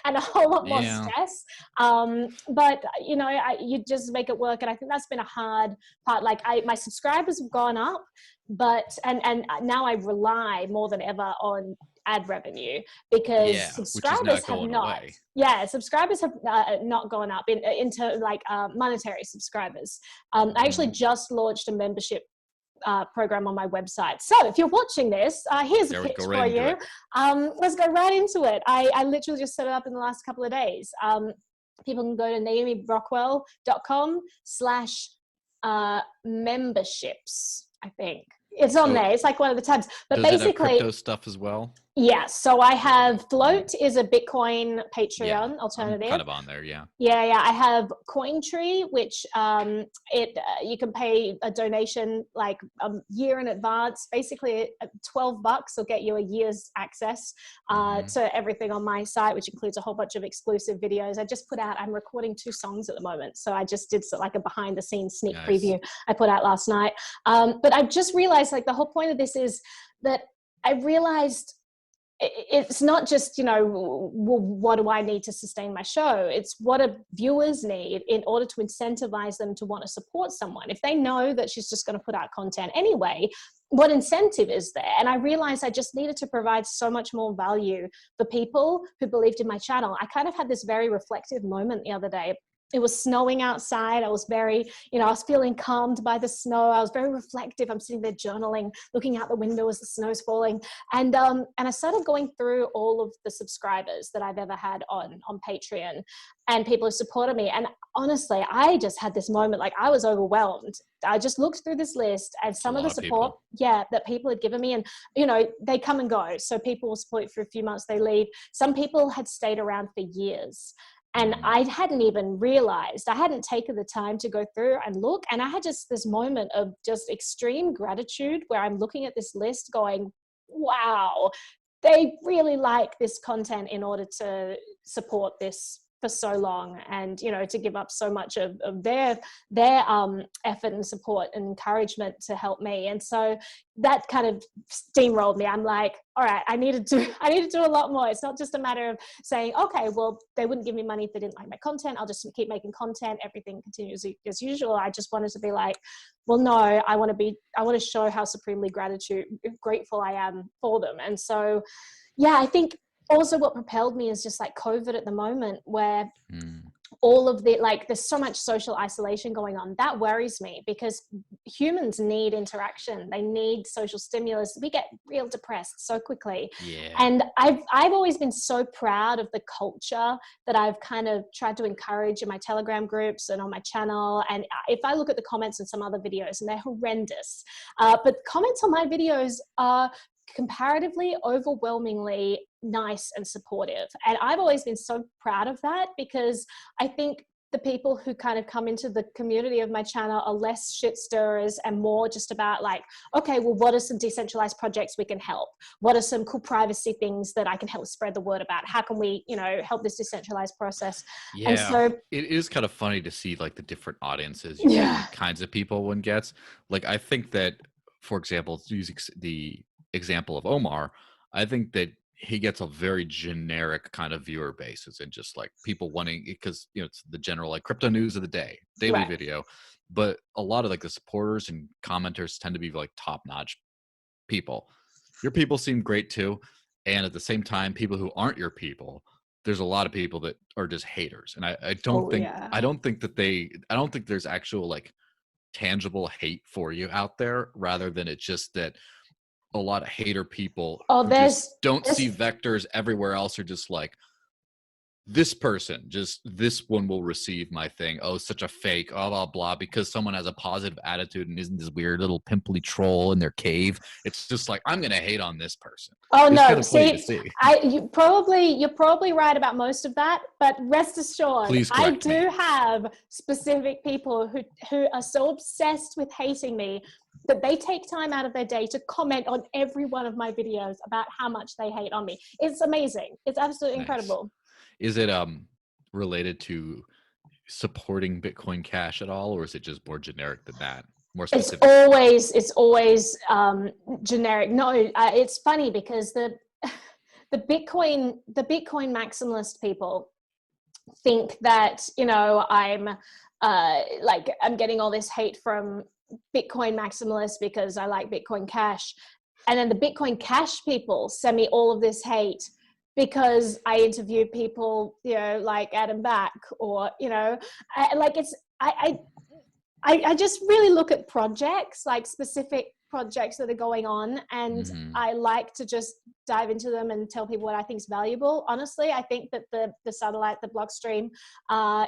and a whole lot more Yeah. stress. But you know, you just make it work. And I think that's been a hard part. Like my subscribers have gone up, but and now I rely more than ever on ad revenue, because Yeah. Which is subscribers not have going not. away. Yeah, subscribers have not gone up into like monetary subscribers. I actually Mhm. just launched a membership program on my website. So if you're watching this, here's a There we pitch go right for into you. it. Let's go right into it. I literally just set it up in the last couple of days. People can go to naomibrockwell.com/memberships, I think. It's on So there. It's like one of the tabs. But does it have basically, crypto stuff as well? yeah. So I have Mm. Float is a Bitcoin Yeah. Patreon I'm alternative. kind of on there. Yeah. Yeah, yeah. I have Cointree, which you can pay a donation like a year in advance. Basically, $12 will get you a year's access Hmm. to everything on my site, which includes a whole bunch of exclusive videos. I just put out. I'm recording 2 songs at the moment, so I just did like a behind the scenes sneak Nice. preview I put out last night. But I just realized like the whole point of this is that I realized it's not just, you know, what do I need to sustain my show? It's what do viewers need in order to incentivize them to want to support someone. If they know that she's just going to put out content anyway, what incentive is there? And I realized I just needed to provide so much more value for people who believed in my channel. I kind of had this very reflective moment the other day. It was snowing outside. I was very, you know, I was feeling calmed by the snow. I was very reflective. I'm sitting there journaling, looking out the window as the snow's falling. And I started going through all of the subscribers that I've ever had on Patreon, and people who supported me. And honestly, I just had this moment, like I was overwhelmed. I just looked through this list, and It's a some of the lot of support, people. yeah, that people had given me, and you know, they come and go. So people will support you for a few months, they leave. Some people had stayed around for years. And Mm. I hadn't even realized, I hadn't taken the time to go through and look. And I had just this moment of just extreme gratitude where I'm looking at this list going, wow, they really like this content in order to support this for so long, and you know, to give up so much of their effort and support and encouragement to help me. And so that kind of steamrolled me. I'm like, all right, I need to do a lot more. It's not just a matter of saying, okay, well, they wouldn't give me money if they didn't like my content, I'll just keep making content, everything continues as usual. I just wanted to be like, well, no, I want to show how supremely grateful I am for them. And so yeah, I think also what propelled me is just like COVID at the moment, where Mm. all of the, like, there's so much social isolation going on. That worries me, because humans need interaction, they need social stimulus. We get real depressed so quickly. Yeah. And I've always been so proud of the culture that I've kind of tried to encourage in my Telegram groups and on my channel. And if I look at the comments in some other videos, and they're horrendous, but comments on my videos are comparatively overwhelmingly nice and supportive. And I've always been so proud of that, because I think the people who kind of come into the community of my channel are less shit stirrers and more just about like, okay, well, what are some decentralized projects we can help? What are some cool privacy things that I can help spread the word about? How can we, you know, help this decentralized process? And Yeah. so, It is kind of funny to see like the different audiences you get and yeah, the kinds of people one gets. Like I think that, for example, using the example of Omar, I think that he gets a very generic kind of viewer basis and just like people wanting, because it's the general like crypto news of the day, daily Right. video. But a lot of like the supporters and commenters tend to be like top notch people. Your people seem great too, and at the same time, people who aren't your people, there's a lot of people that are just haters, and I don't Oh think yeah. I don't think that I don't think there's actual like tangible hate for you out there, rather than it's just that a lot of hater people Oh, who just don't there's see vectors everywhere else are just like, this person, just this one will receive my thing. Oh, such a fake, blah, blah, blah, because someone has a positive attitude and isn't this weird little pimply troll in their cave. It's just like, I'm going to hate on this person. Oh It's kind no, of funny to see, see. you're probably right about most of that, but rest assured, Please I correct me. do have specific people who are so obsessed with hating me that they take time out of their day to comment on every one of my videos about how much they hate on me. It's amazing. It's absolutely Nice. incredible. Is it related to supporting Bitcoin Cash at all, or is it just more generic than that? More specific? It's always generic. No, it's funny because the Bitcoin maximalist people think that I'm getting all this hate from Bitcoin maximalists because I like Bitcoin Cash, and then the Bitcoin Cash people send me all of this hate because I interview people, like Adam Back, or like it's I just really look at projects, like specific projects that are going on, and Mm-hmm. I like to just dive into them and tell people what I think is valuable. Honestly, I think that the satellite, the Blockstream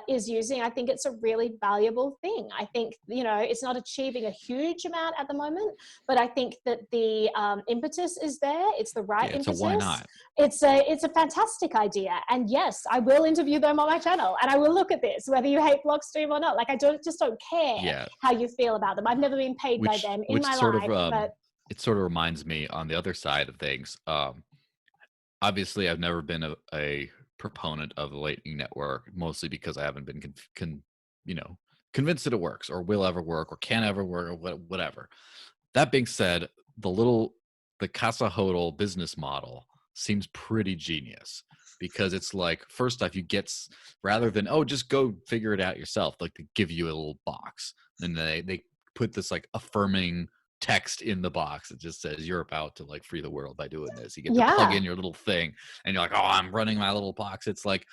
is using, I think it's a really valuable thing. I think, it's not achieving a huge amount at the moment, but I think that the impetus is there. It's the right Yeah, so why impetus. not? It's a fantastic idea, and yes, I will interview them on my channel, and I will look at this whether you hate Blockstream or not. Like, I don't care Yeah, how you feel about them. I've never been paid by which them in which my sort of life, but it sort of reminds me on the other side of things. Obviously, I've never been a proponent of the Lightning Network, mostly because I haven't been you know convinced that it works or will ever work or can ever work or whatever. That being said, the Casa Hodl business model seems pretty genius, because it's like, first off, rather than, oh, just go figure it out yourself, like they give you a little box, and they put this like affirming text in the box that just says you're about to like free the world by doing this. You get to plug yeah. in your little thing and you're like, oh, I'm running my little box. It's like,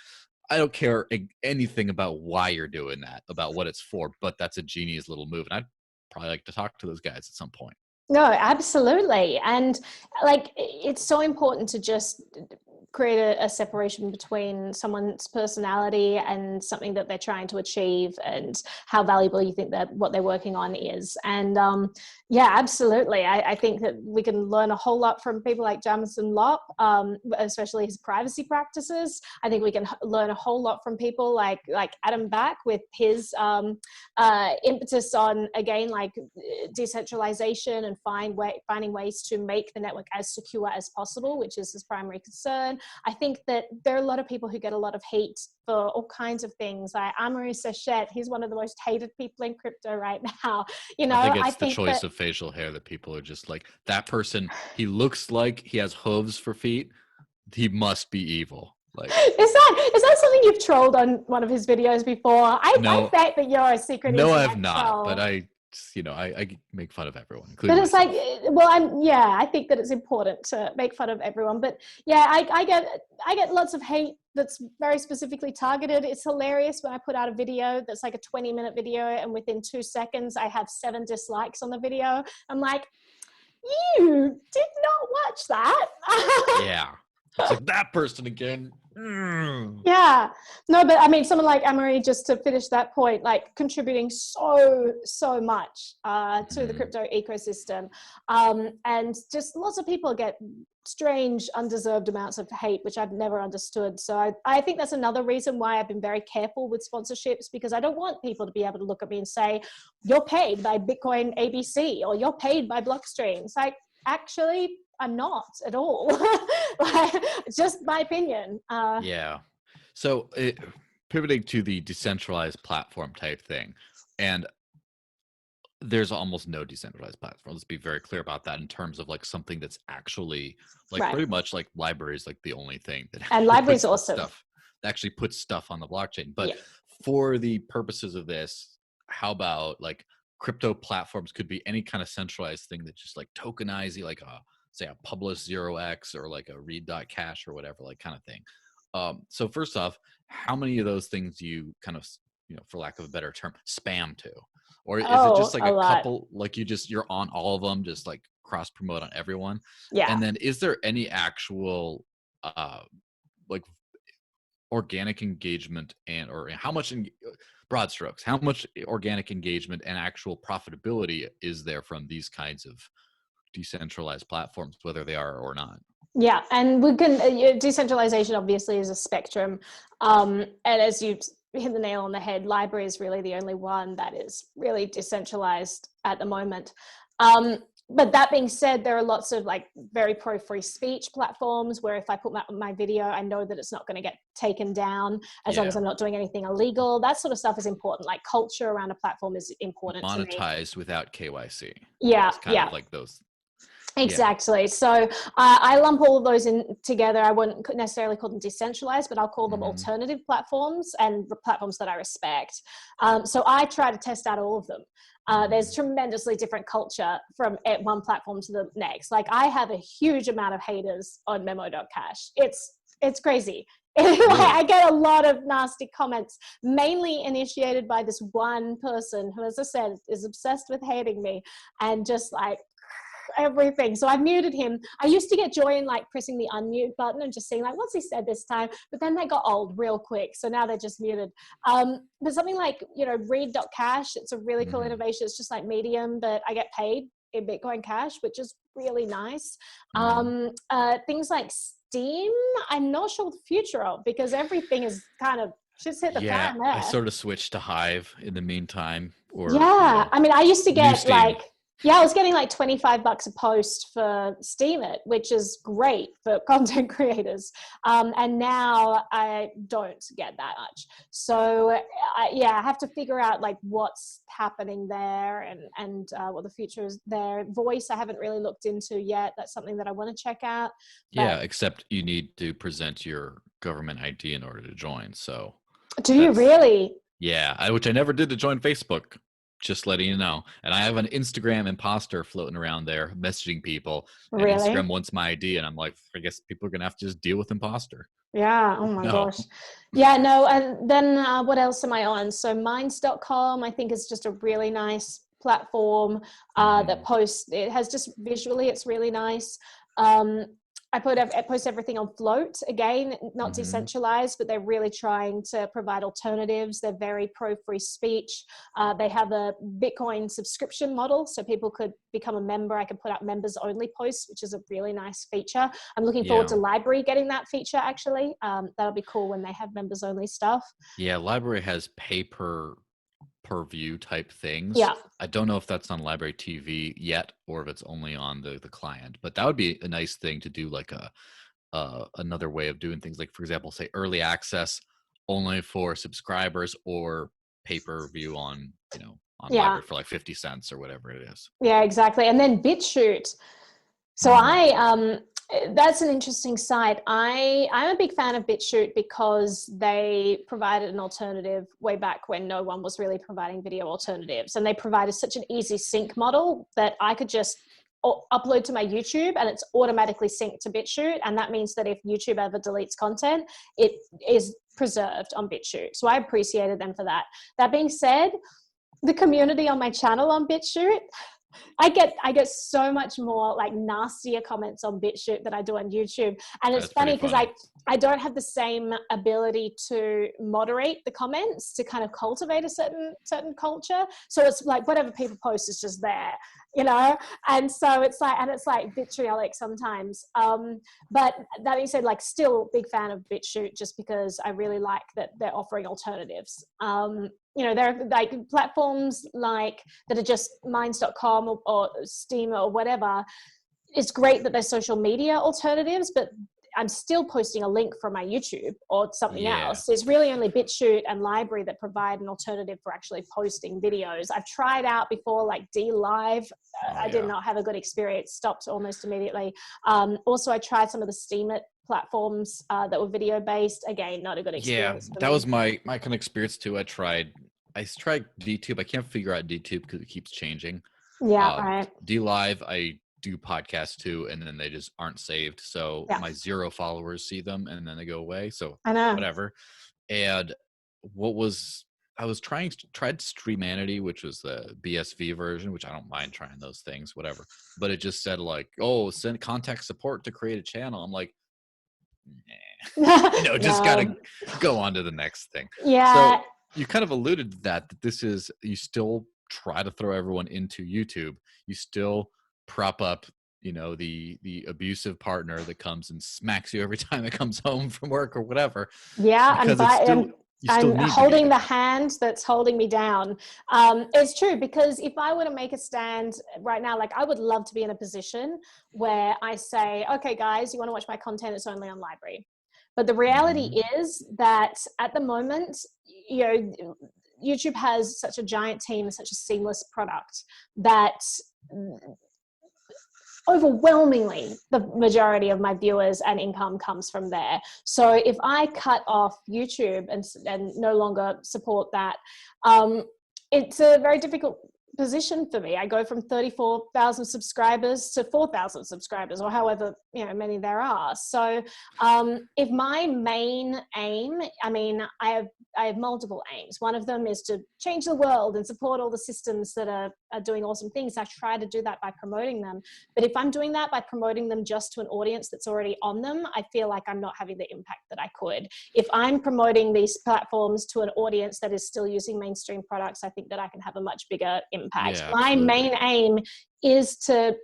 I don't care anything about why you're doing that, about what it's for, but that's a genius little move. And I'd probably like to talk to those guys at some point. No, absolutely. And like, it's so important to just create a separation between someone's personality and something that they're trying to achieve, and how valuable you think that what they're working on is. And yeah, absolutely. I think that we can learn a whole lot from people like Jamison Lopp, especially his privacy practices. I think we can learn a whole lot from people like Adam Back with his impetus on, again, like decentralization and finding ways to make the network as secure as possible, which is his primary concern. I think that there are a lot of people who get a lot of hate for all kinds of things. Like Amory Sachet, he's one of the most hated people in crypto right now. I think I it's the think that choice of facial hair that people are just like, that person, he looks like he has hooves for feet. He must be evil. Like, is that something you've trolled on one of his videos before? I no, bet that you're a secret no, I have internet not, but troll. I make fun of everyone, But including it's like, myself. well, I think that it's important to make fun of everyone. But yeah, I get lots of hate that's very specifically targeted. It's hilarious when I put out a video that's like a 20-minute video, and within 2 seconds I have 7 dislikes on the video. I'm like, you did not watch that. Yeah. It's like, that person again. Mm. Yeah, no, but I mean, someone like Amory, just to finish that point, like contributing so much to the Mhm. crypto ecosystem, and just lots of people get strange, undeserved amounts of hate, which I've never understood. So I think that's another reason why I've been very careful with sponsorships, because I don't want people to be able to look at me and say, "You're paid by Bitcoin ABC" or "You're paid by Blockstream." It's like, actually, I'm not at all. Like, it's just my opinion. Yeah. So, pivoting to the decentralized platform type thing, and there's almost no decentralized platform. Let's be very clear about that in terms of like something that's actually like Right. pretty much like library is like the only thing that And actually LBRY is puts the awesome. stuff that actually puts stuff on the blockchain. But Yeah. for the purposes of this, how about like crypto platforms could be any kind of centralized thing that just like tokenize you, like a say a publish 0x or like a read.cash or whatever, like kind of thing. So first off, how many of those things do you kind of, for lack of a better term, spam to? Or is it just Oh, like a a lot. couple, like you're on all of them, just like cross promote on everyone? Yeah. And then is there any actual like organic engagement and or how much in broad strokes, how much organic engagement and actual profitability is there from these kinds of decentralized platforms, whether they are or not? Yeah, and we can decentralization obviously is a spectrum, and as you hit the nail on the head, LBRY is really the only one that is really decentralized at the moment. But that being said, there are lots of like very pro free speech platforms where if I put my video, I know that it's not going to get taken down as long as Yeah. I'm not doing anything illegal. That sort of stuff is important. Like culture around a platform is important to me. Monetized without KYC. Yeah, It's kind yeah. of like those. Yeah. Exactly. So I lump all of those in together. I wouldn't necessarily call them decentralized, but I'll call them Hmm. alternative platforms and the platforms that I respect. So I try to test out all of them. There's tremendously different culture from one platform to the next. Like I have a huge amount of haters on memo.cash. It's crazy. I Really? get a lot of nasty comments, mainly initiated by this one person who, as I said, is obsessed with hating me and just like everything. So I muted him. I used to get joy in like pressing the unmute button and just seeing like, what's he said this time? But then they got old real quick. So now they're just muted. But something like, read.cash, it's a really cool Hmm. innovation. It's just like Medium, but I get paid in Bitcoin Cash, which is really nice. Hmm. Things like Steam, I'm not sure the future of because everything is kind of just hit the Yeah, fan I there. sort of switched to Hive in the meantime, or Yeah, I mean, I used to new get Steam. like, yeah, I was getting like $25 a post for Steam It, which is great for content creators. And now I don't get that much. So I have to figure out like what's happening there and what the future is there. Voice, I haven't really looked into yet. That's something that I want to check out. But Yeah, except you need to present your government ID in order to join. So do you that's really? yeah, which I never did to join Facebook. Just letting you know. And I have an Instagram imposter floating around there, messaging people, and Instagram Really? wants my ID, and I'm like, I guess people are gonna have to just deal with imposter. Yeah. Oh my No. gosh. Yeah. No. And then what else am I on? So minds.com, I think is just a really nice platform that Hmm. posts. It has just visually, it's really nice. Um, I post everything on Float again, not Hmm. decentralized, but they're really trying to provide alternatives. They're very pro free speech. They have a Bitcoin subscription model, so people could become a member. I could put up members only posts, which is a really nice feature. I'm looking forward Yeah. to LBRY getting that feature actually. That'll be cool when they have members only stuff. Yeah, library has per view type things. Yeah. I don't know if that's on Library TV yet or if it's only on the client, but that would be a nice thing to do, like a another way of doing things. Like for example, say early access only for subscribers or pay per view on on Yeah. library for like 50 cents or whatever it is. Yeah, exactly. And then BitChute. So Mm. that's an interesting site. I'm a big fan of BitChute because they provided an alternative way back when no one was really providing video alternatives, and they provided such an easy sync model that I could just upload to my YouTube and it's automatically synced to BitChute, and that means that if YouTube ever deletes content, it is preserved on BitChute. So I appreciated them for that. That being said, the community on my channel on BitChute, I get so much more like nastier comments on BitChute than I do on YouTube. And it's That's pretty funny because funny. I don't have the same ability to moderate the comments to kind of cultivate a certain culture. So it's like whatever people post is just there, you know? And so it's like vitriolic sometimes. But that being said, like still big fan of BitChute just because I really like that they're offering alternatives. There are like platforms like that are just minds.com or Steam or whatever. It's great that there's social media alternatives, but I'm still posting a link from my YouTube or something Yeah. else. It's really only BitChute and LBRY that provide an alternative for actually posting videos. I've tried out before, like DLive. Oh I did yeah. not have a good experience, stopped almost immediately. Also, I tried some of the Steemit platforms that were video based. Again, not a good Yeah, experience for that me. was my kind of experience too. I tried DTube. I can't figure out DTube because it keeps changing. Yeah, right. DLive, I do podcasts too, and then they just aren't saved. So Yeah, my 0 followers see them and then they go away. So I know. whatever. And what was I was tried Streamanity, which was the BSV version, which I don't mind trying those things, whatever. But it just said like, oh, send contact support to create a channel. I'm like, just gotta No. go on to the next thing. Yeah. So you kind of alluded to that this is, you still try to throw everyone into YouTube. You still prop up, the abusive partner that comes and smacks you every time it comes home from work or whatever, Yeah, because it's still, you still I'm need to be holding the there. hand that's holding me down. It's true, because if I were to make a stand right now, like I would love to be in a position where I say, okay, guys, you want to watch my content? It's only on LBRY. But the reality Mhm. is that at the moment, YouTube has such a giant team and such a seamless product that overwhelmingly the majority of my viewers and income comes from there. So if I cut off YouTube and no longer support that, it's a very difficult position for me. I go from 34,000 subscribers to 4,000 subscribers, or however many there are. So if my main aim, I have multiple aims. One of them is to change the world and support all the systems that are doing awesome things. I try to do that by promoting them. But if I'm doing that by promoting them just to an audience that's already on them, I feel like I'm not having the impact that I could. If I'm promoting these platforms to an audience that is still using mainstream products, I think that I can have a much bigger impact. Yeah, My absolutely. main aim is to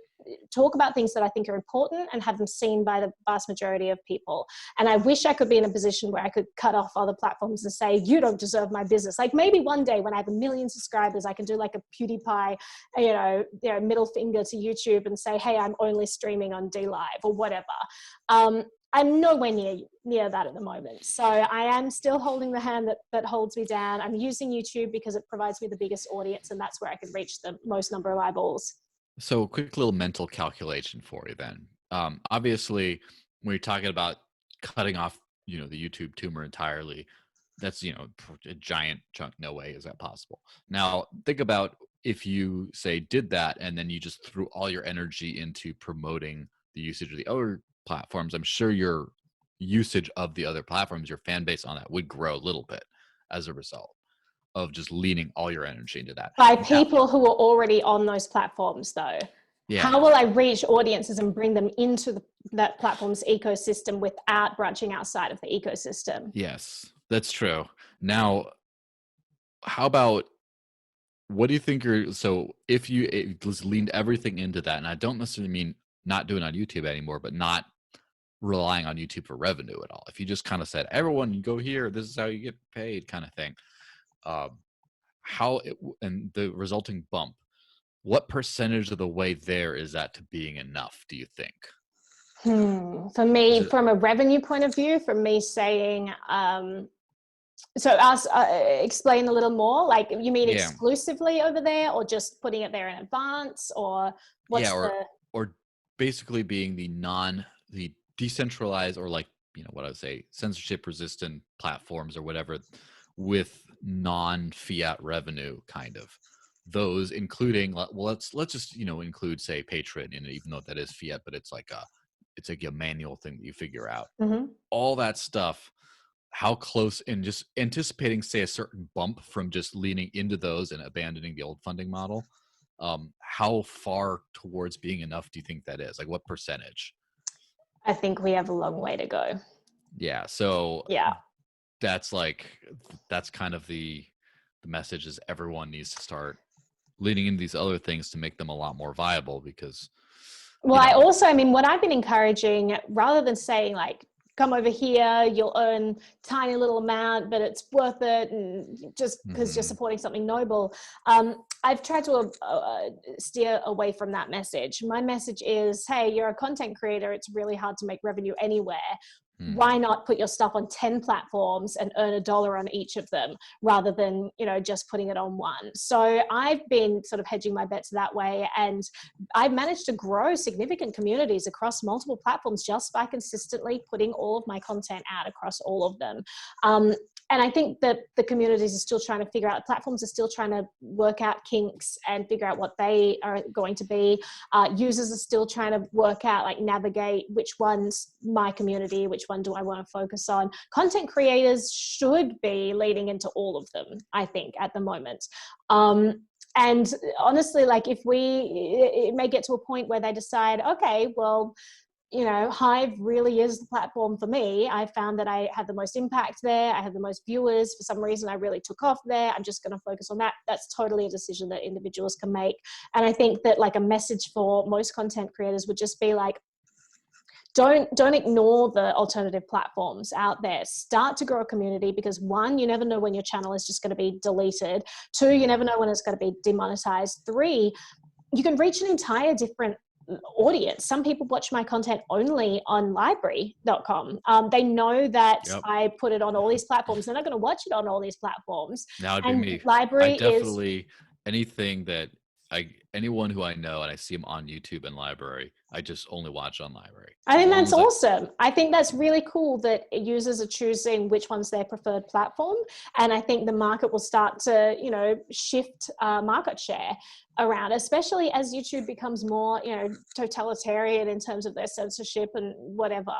talk about things that I think are important and have them seen by the vast majority of people. And I wish I could be in a position where I could cut off other platforms and say, you don't deserve my business. Like maybe one day when I have 1 million subscribers, I can do like a PewDiePie, middle finger to YouTube and say, hey, I'm only streaming on DLive or whatever. I'm nowhere near that at the moment. So I am still holding the hand that holds me down. I'm using YouTube because it provides me the biggest audience, and that's where I can reach the most number of eyeballs. So quick little mental calculation for you then. Obviously, when you're talking about cutting off, the YouTube tumor entirely, that's, a giant chunk. No way is that possible. Now, think about if you say did that and then you just threw all your energy into promoting the usage of the other platforms. I'm sure your usage of the other platforms, your fan base on that would grow a little bit as a result of just leaning all your energy into that. By Now, people who are already on those platforms, though. yeah. How will I reach audiences and bring them into that platform's ecosystem without branching outside of the ecosystem? Yes, that's true. Now, how about, what do you think so if you just leaned everything into that, and I don't necessarily mean not doing it on YouTube anymore, but not relying on YouTube for revenue at all. If you just kind of said, everyone, you go here, this is how you get paid, kind of thing. Um, and the resulting bump, what percentage of the way there is that to being enough, do you think? For Is me, it, from a revenue point of view, from me saying, explain a little more. Like, you mean yeah. exclusively over there, or just putting it there in advance, or Yeah, what's the? or basically being the decentralized, or like, what I would say, censorship resistant platforms or whatever, with non-fiat revenue, kind of those, including, well, let's just include, say, Patreon in it, even though that is fiat, but it's like a manual thing that you figure out. Mhm. All that stuff, how close, and just anticipating, say, a certain bump from just leaning into those and abandoning the old funding model, how far towards being enough do you think that is? Like, what percentage? I think we have a long way to go. Yeah, so Yeah. that's like, that's kind of the message, is everyone needs to start leaning into these other things to make them a lot more viable, because Well, I mean, what I've been encouraging, rather than saying like come over here, you'll earn tiny little amount, but it's worth it, and just because you're supporting something noble. I've tried to steer away from that message. My message is, hey, you're a content creator. It's really hard to make revenue anywhere. Why not put your stuff on 10 platforms and earn $1 on each of them rather than, just putting it on one? So I've been sort of hedging my bets that way, and I've managed to grow significant communities across multiple platforms just by consistently putting all of my content out across all of them. And I think that the communities are still trying to figure out, platforms are still trying to work out kinks and figure out what they are going to be. Users are still trying to work out, like, navigate which one's my community, which one do I want to focus on. Content creators should be leading into all of them, I think, at the moment. And honestly, like, it may get to a point where they decide, okay, well, Hive really is the platform for me. I found that I had the most impact there. I had the most viewers. For some reason, I really took off there. I'm just going to focus on that. That's totally a decision that individuals can make. And I think that, like, a message for most content creators would just be like, don't ignore the alternative platforms out there. Start to grow a community, because 1, you never know when your channel is just going to be deleted. 2, you never know when it's going to be demonetized. 3, you can reach an entire different audience. Some people watch my content only on LBRY.com. They know that I put it on all these platforms. They're not going to watch it on all these platforms. That would be me. LBRY I definitely, anything that anyone who I know and I see them on YouTube and LBRY, I just only watch on LBRY. I think that's awesome. I think that's really cool that users are choosing which one's their preferred platform. And I think the market will start to, shift market share around, especially as YouTube becomes more, totalitarian in terms of their censorship and whatever.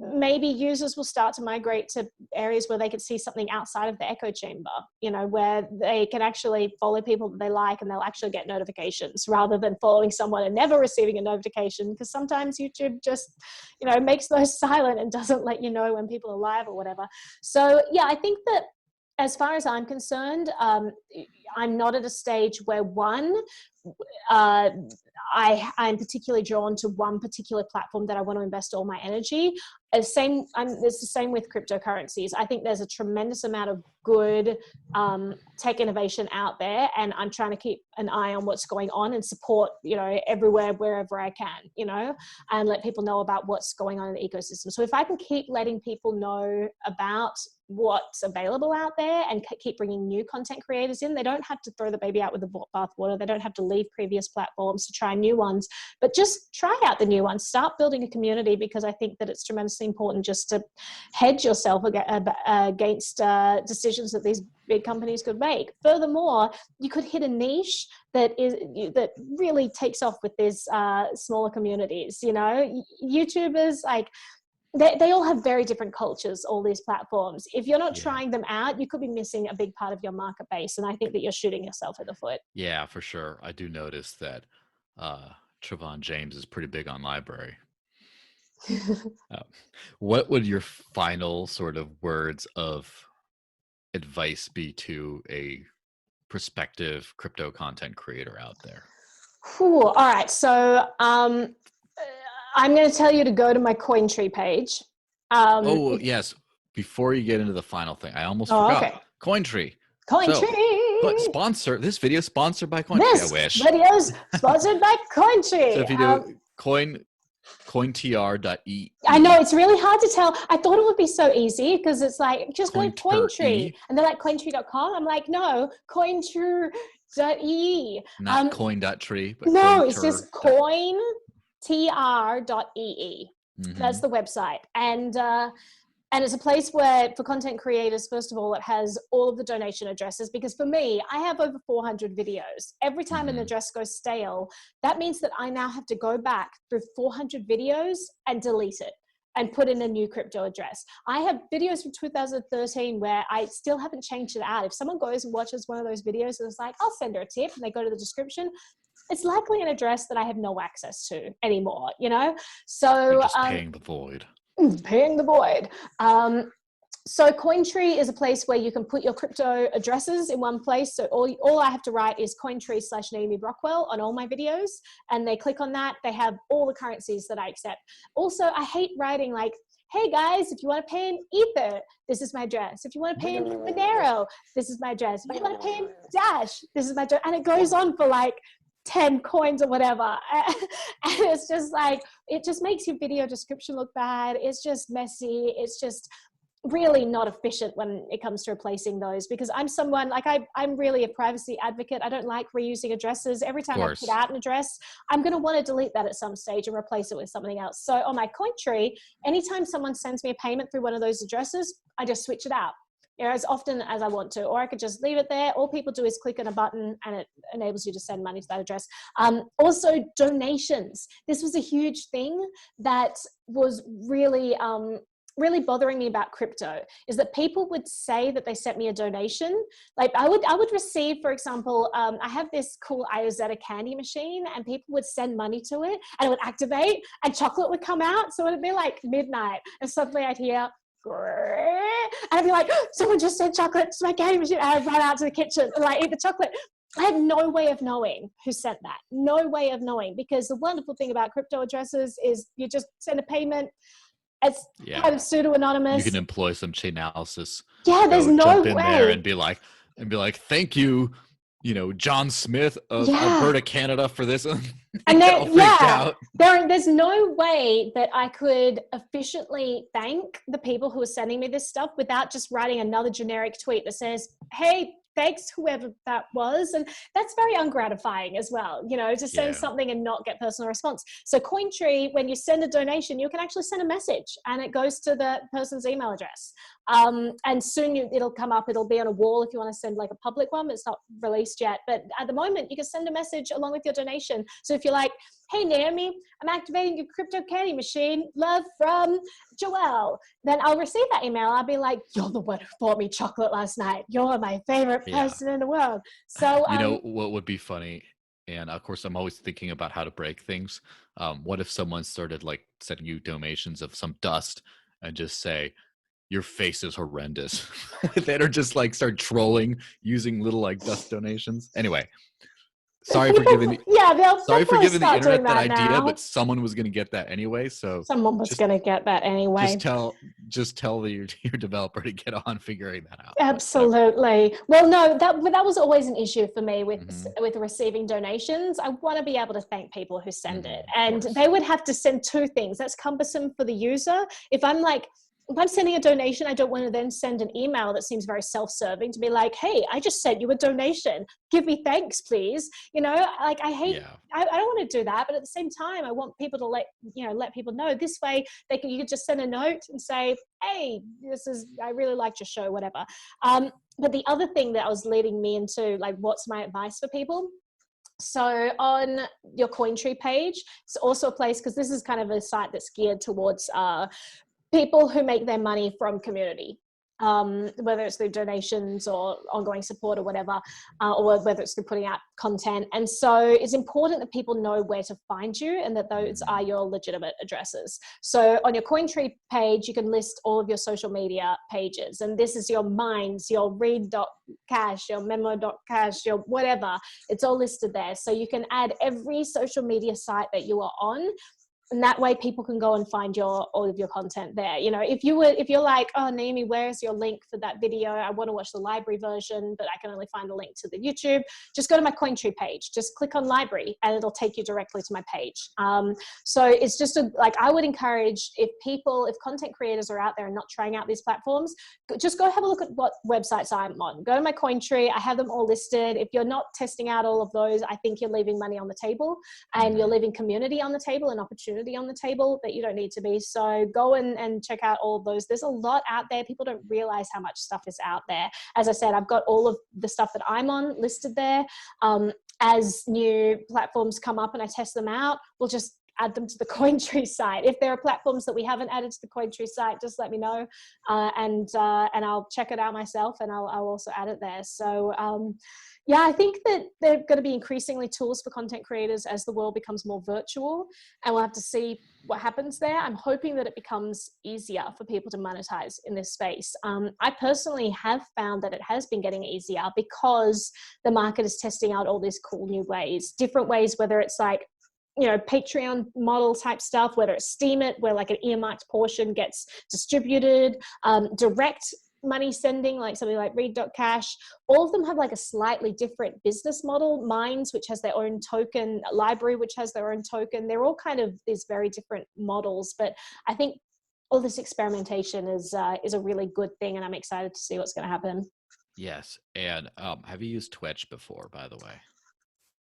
Maybe users will start to migrate to areas where they can see something outside of the echo chamber, where they can actually follow people that they like and they'll actually get notifications rather than following someone and never receiving a notification, because sometimes YouTube just, makes those silent and doesn't let you know when people are live or whatever. So yeah, I think that as far as I'm concerned, I'm not at a stage where I'm particularly drawn to one particular platform that I want to invest all my energy. It's the same with cryptocurrencies. I think there's a tremendous amount of good tech innovation out there, and I'm trying to keep an eye on what's going on and support, everywhere, wherever I can, and let people know about what's going on in the ecosystem. So if I can keep letting people know about what's available out there and keep bringing new content creators in, they don't have to throw the baby out with the bathwater. They don't have to leave previous platforms to try new ones, but just try out the new ones. Start building a community, because I think that it's tremendously important just to hedge yourself against decisions that these big companies could make. Furthermore, you could hit a niche that really takes off with these smaller communities. YouTubers, like, they all have very different cultures, all these platforms. If you're not trying them out, you could be missing a big part of your market base. And I think that you're shooting yourself in the foot. Yeah, for sure. I do notice that Trevon James is pretty big on LBRY. What would your final sort of words of advice be to a prospective crypto content creator out there? All right. So I'm going to tell you to go to my Cointree page. Yes. Before you get into the final thing, I almost forgot. Okay. Cointree. Cointree. So, this video is sponsored by Cointree. I wish. This video is sponsored by Cointree. So if you do cointr.e. I know, it's really hard to tell. I thought it would be so easy, because it's like, just go Cointree. And they're like, Cointree.com. I'm like, no, Cointree.e. Not coin.tree, but no, it's just cointr.ee. That's the website. And it's a place where, for content creators, first of all, it has all of the donation addresses, because for me, I have over 400 videos. Every time an address goes stale, that means that I now have to go back through 400 videos and delete it and put in a new crypto address. I have videos from 2013 where I still haven't changed it out. If someone goes and watches one of those videos and is like, I'll send her a tip, and they go to the description, it's likely an address that I have no access to anymore, So you're just paying the void. Paying the void. So Cointree is a place where you can put your crypto addresses in one place. So all I have to write is Cointree/Naomi Brockwell on all my videos, and they click on that. They have all the currencies that I accept. Also, I hate writing like, hey guys, if you want to pay in Ether, this is my address. If you want to pay in Monero, this is my address. If you want to pay in Dash, this is my address. And it goes on for like 10 coins or whatever. And it's just like, it just makes your video description look bad. It's just messy. It's just really not efficient when it comes to replacing those, because I'm someone like I'm really a privacy advocate. I don't like reusing addresses. Every time I put out an address, I'm going to want to delete that at some stage and replace it with something else. So on my Cointree, anytime someone sends me a payment through one of those addresses, I just switch it out, you know, as often as I want to, or I could just leave it there. All people do is click on a button and it enables you to send money to that address. Also donations. This was a huge thing that was really bothering me about crypto, is that people would say that they sent me a donation. Like I would receive, for example, I have this cool Iozetta candy machine, and people would send money to it and it would activate and chocolate would come out. So it'd be like midnight and suddenly I'd hear, and I'd be like, someone just sent chocolate to my candy machine. And I'd run out to the kitchen and like eat the chocolate. I had no way of knowing who sent that. No way of knowing, because the wonderful thing about crypto addresses is you just send a payment. It's kind of pseudo-anonymous. You can employ some chain analysis. Yeah, there's no jump in way. there and be like, thank you, John Smith of Alberta, Canada, for this. And then, there's no way that I could efficiently thank the people who are sending me this stuff without just writing another generic tweet that says, hey, thanks whoever that was. And that's very ungratifying as well, to send something and not get personal response. So Cointree, when you send a donation, you can actually send a message and it goes to the person's email address. And soon it'll come up, it'll be on a wall if you want to send like a public one. It's not released yet, but at the moment you can send a message along with your donation. So if you're like, hey Naomi, I'm activating your crypto candy machine, love from Joelle, then I'll receive that email. I'll be like, you're the one who bought me chocolate last night. You're my favorite person in the world. So what would be funny, and of course I'm always thinking about how to break things. What if someone started like sending you donations of some dust and just say, your face is horrendous? That are just like start trolling using little like dust donations. Anyway, sorry for giving the internet that idea, now. But someone was going to get that anyway. So someone was going to get that anyway. Just tell your developer to get on figuring that out. Absolutely. Well, no, that was always an issue for me with receiving donations. I want to be able to thank people who send it, and they would have to send two things. That's cumbersome for the user. If I'm sending a donation, I don't want to then send an email that seems very self-serving to be like, hey, I just sent you a donation. Give me thanks, please. I don't want to do that. But at the same time, I want people to let people know. This way, you could just send a note and say, hey, I really liked your show, whatever. But the other thing that was leading me into, like, what's my advice for people? So on your Cointree page, it's also a place, because this is kind of a site that's geared towards people who make their money from community, whether it's through donations or ongoing support or whatever, or whether it's through putting out content. And so it's important that people know where to find you and that those are your legitimate addresses. So on your Cointree page, you can list all of your social media pages. And this is your Minds, your read.cash, your memo.cash, your whatever. It's all listed there. So you can add every social media site that you are on. And that way people can go and find all of your content there. If you're like, oh, Naomi, where's your link for that video? I want to watch the LBRY version, but I can only find a link to the YouTube. Just go to my Cointree page. Just click on LBRY and it'll take you directly to my page. So it's just I would encourage, if content creators are out there and not trying out these platforms, just go have a look at what websites I'm on. Go to my Cointree. I have them all listed. If you're not testing out all of those, I think you're leaving money on the table, and you're leaving community on the table and opportunity on the table that you don't need to be. So go and check out all of those. There's a lot out there. People don't realize how much stuff is out there. As I said, I've got all of the stuff that I'm on listed there. As new platforms come up and I test them out, we'll just add them to the Cointree site. If there are platforms that we haven't added to the Cointree site, just let me know, and I'll check it out myself, and I'll also add it there. So yeah, I think that there are going to be increasingly tools for content creators as the world becomes more virtual, and we'll have to see what happens there. I'm hoping that it becomes easier for people to monetize in this space. I personally have found that it has been getting easier because the market is testing out all these cool new ways, different ways, whether it's like, you know, Patreon model type stuff, whether it's Steam It, where like an earmarked portion gets distributed, direct money sending, like something like Read.cash. All of them have like a slightly different business model. Minds, which has their own token, LBRY, which has their own token. They're all kind of these very different models. But I think all this experimentation is a really good thing, and I'm excited to see what's going to happen. Yes. And have you used Twitch before, by the way?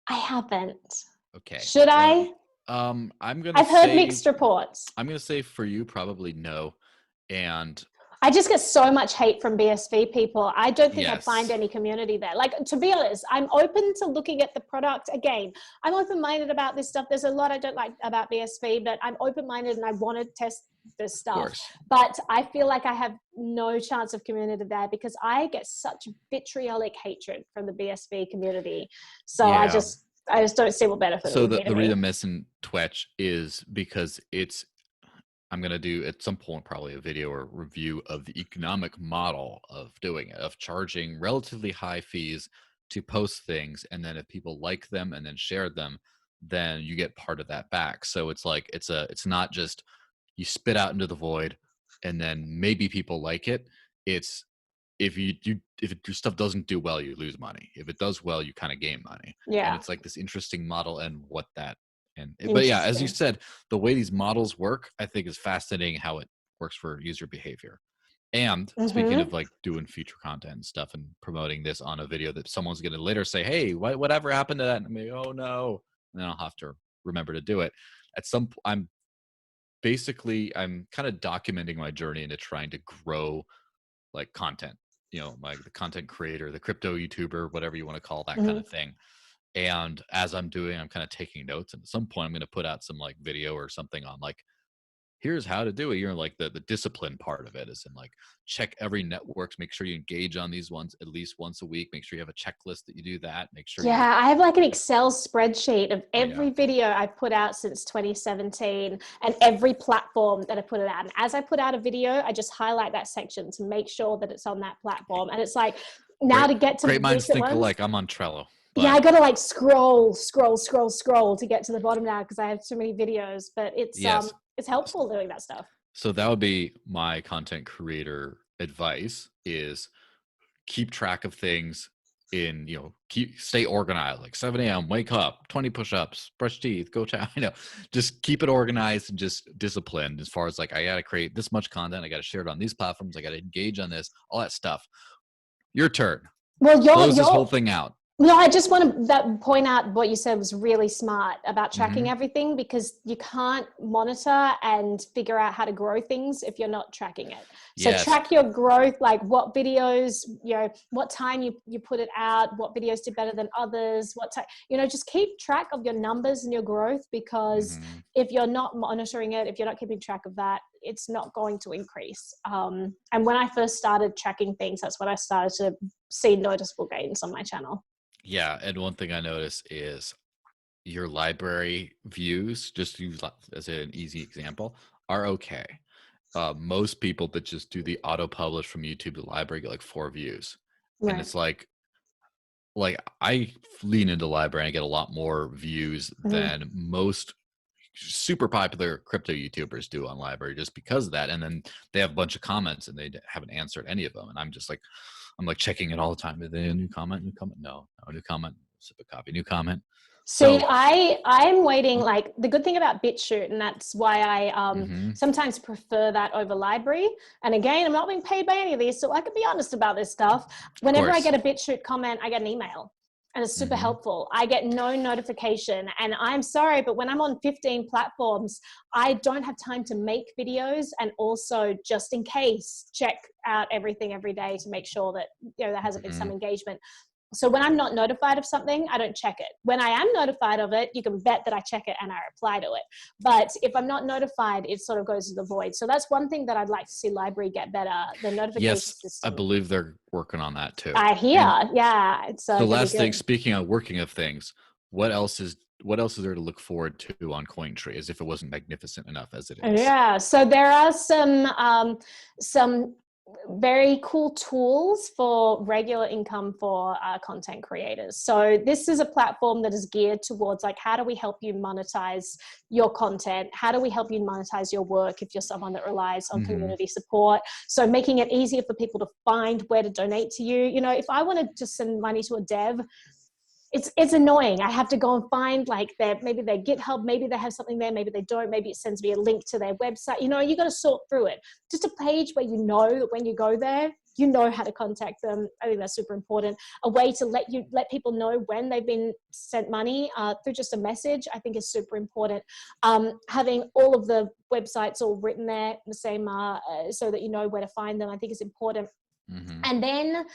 I haven't. Okay. Should Well, I? I'm gonna I've heard say mixed reports. I'm gonna say for you probably no. And I just get so much hate from BSV people. I don't think I'd find yes, any community there. Like, to be honest, I'm open to looking at the product. Again, I'm open-minded about this stuff. There's a lot I don't like about BSV, but I'm open-minded and I want to test this of stuff. course. But I feel like I have no chance of community there because I get such vitriolic hatred from the BSV community. So I Yeah. just don't see what benefit it So would the be to the me. reason I'm missing Twitch is because I'm gonna do at some point probably a video or review of the economic model of doing it, of charging relatively high fees to post things, and then if people like them and then share them, then you get part of that back. So it's like it's not just you spit out into the void and then maybe people like it. It's if your stuff doesn't do well, you lose money. If it does well, you kind of gain money. And Yeah, it's like this interesting model and what that but yeah, as you interesting. said, the way these models work, I think is fascinating how it works for user behavior. And speaking of Mm-hmm. like doing feature content and stuff and promoting this on a video that someone's going to later say, hey, whatever happened to that? And I'm like, oh no. And then I'll have to remember to do it. At some point, I'm kind of documenting my journey into trying to grow like content, like the content creator, the crypto YouTuber, whatever you want to call that kind Mm-hmm. of thing. And as I'm doing, I'm kind of taking notes. And at some point, I'm going to put out some like video or something on like, here's how to do it. You're like the discipline part of it is in like check every networks, make sure you engage on these ones at least once a week. Make sure you have a checklist that you do that. Make sure you, Yeah, I have like an Excel spreadsheet of oh yeah, every video I've put out since 2017 and every platform that I put it out. And as I put out a video, I just highlight that section to make sure that it's on that platform. And it's like now great, to get to great minds recent think ones, alike. I'm on Trello, yeah, but I got to like scroll to get to the bottom now because I have too many videos. But yes. it's helpful doing that stuff. So that would be my content creator advice is keep track of things in, stay organized, like 7 a.m., wake up, 20 push-ups, brush teeth, go to, just keep it organized and just disciplined as far as like, I got to create this much content. I got to share it on these platforms. I got to engage on this, all that stuff. Your turn. Well, Close this whole thing out. no, I just want to point out what you said was really smart about tracking Mm-hmm. everything because you can't monitor and figure out how to grow things if you're not tracking it. So Yes. track your growth, like what videos, what time you put it out, what videos do better than others, what time, just keep track of your numbers and your growth because Mm-hmm. if you're not monitoring it, if you're not keeping track of that, it's not going to increase. And when I first started tracking things, that's when I started to see noticeable gains on my channel. Yeah. And one thing I notice is your library views, just use as an easy example, are okay. Most people that just do the auto publish from YouTube to library get like 4 views. And Right. it's like I lean into library and I get a lot more views Mhm. than most super popular crypto YouTubers do on library just because of that. And then they have a bunch of comments and they haven't answered any of them. And I'm like checking it all the time. Is there a new comment? New comment? No, new comment. Sip a copy. New comment. See, So, I'm waiting. Like the good thing about BitChute, and that's why I mhm, sometimes prefer that over library. And again, I'm not being paid by any of these, so I can be honest about this stuff. of Whenever I course. get a BitChute comment, I get an email, and it's super Hmm. helpful. I get no notification, and I'm sorry, but when I'm on 15 platforms, I don't have time to make videos, and also just in case, check out everything every day to make sure that there hasn't been Hmm. some engagement. So when I'm not notified of something, I don't check it. When I am notified of it, you can bet that I check it and I reply to it. But if I'm not notified, it sort of goes to the void. So that's one thing that I'd like to see LBRY get better, the notification Yes, I system. believe they're working on that too. I hear, And yeah, it's the going to be last thing, good. speaking of working of things, what else is there to look forward to on Cointree, as if it wasn't magnificent enough as it is? Yeah, so there are some very cool tools for regular income for content creators. So this is a platform that is geared towards like, how do we help you monetize your content? How do we help you monetize your work if you're someone that relies on community support? So making it easier for people to find where to donate to you. You know, if I want to just send money to a dev, it's annoying. I have to go and find like maybe their GitHub, maybe they have something there, maybe they don't, maybe it sends me a link to their website. You know, you got to sort through it. Just a page where you know that when you go there, you know how to contact them. I think that's super important. A way to let people know when they've been sent money through just a message, I think is super important. Having all of the websites all written there, the same, so that you know where to find them, I think is important. And then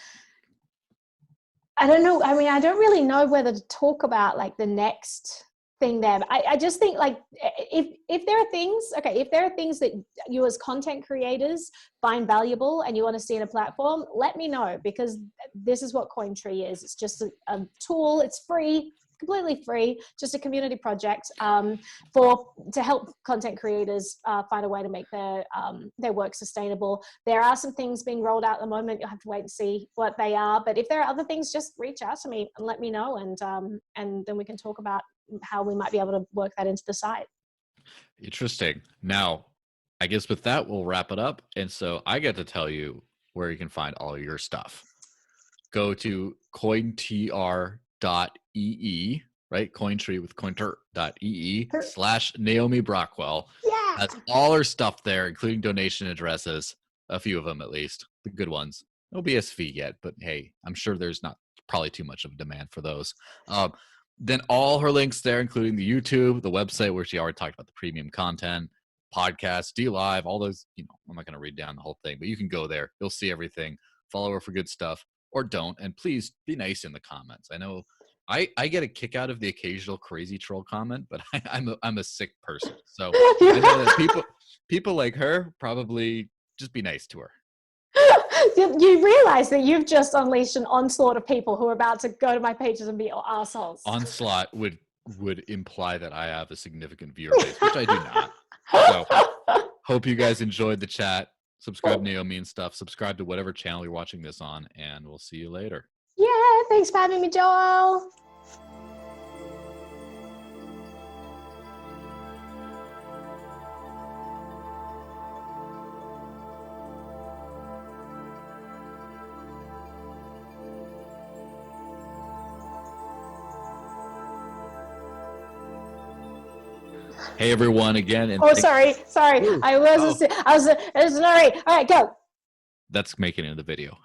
I don't know. I mean, I don't really know whether to talk about like the next thing there. But I just think like if there are things, okay, if there are things that you as content creators find valuable and you want to see in a platform, let me know, because this is what Cointree is. It's just a tool. It's free, completely free, just a community project to help content creators find a way to make their work sustainable. There are some things being rolled out at the moment. You'll have to wait and see what they are. But if there are other things, just reach out to me and let me know, and then we can talk about how we might be able to work that into the site. Interesting. Now, I guess with that, we'll wrap it up. And so I get to tell you where you can find all your stuff. Go to cointr.ee, right? Cointree with cointer.ee/Naomi Brockwell. Yeah. Has all her stuff there, including donation addresses, a few of them at least, the good ones. No BSV yet, but hey, I'm sure there's not probably too much of a demand for those. Then all her links there, including the YouTube, the website where she already talked about the premium content, podcast, DLive, all those, I'm not going to read down the whole thing, but you can go there. You'll see everything. Follow her for good stuff, or don't. And please be nice in the comments. I know I get a kick out of the occasional crazy troll comment, but I'm a sick person. So I know that people like her probably just be nice to her. You realize that you've just unleashed an onslaught of people who are about to go to my pages and be assholes. Onslaught would imply that I have a significant viewer base, which I do not. So hope you guys enjoyed the chat. Subscribe to Naomi and stuff. Subscribe to whatever channel you're watching this on, and we'll see you later. Yeah, thanks for having me, Joel. Hey everyone, again. And sorry. Ooh. I was all right, go. That's making it in the video.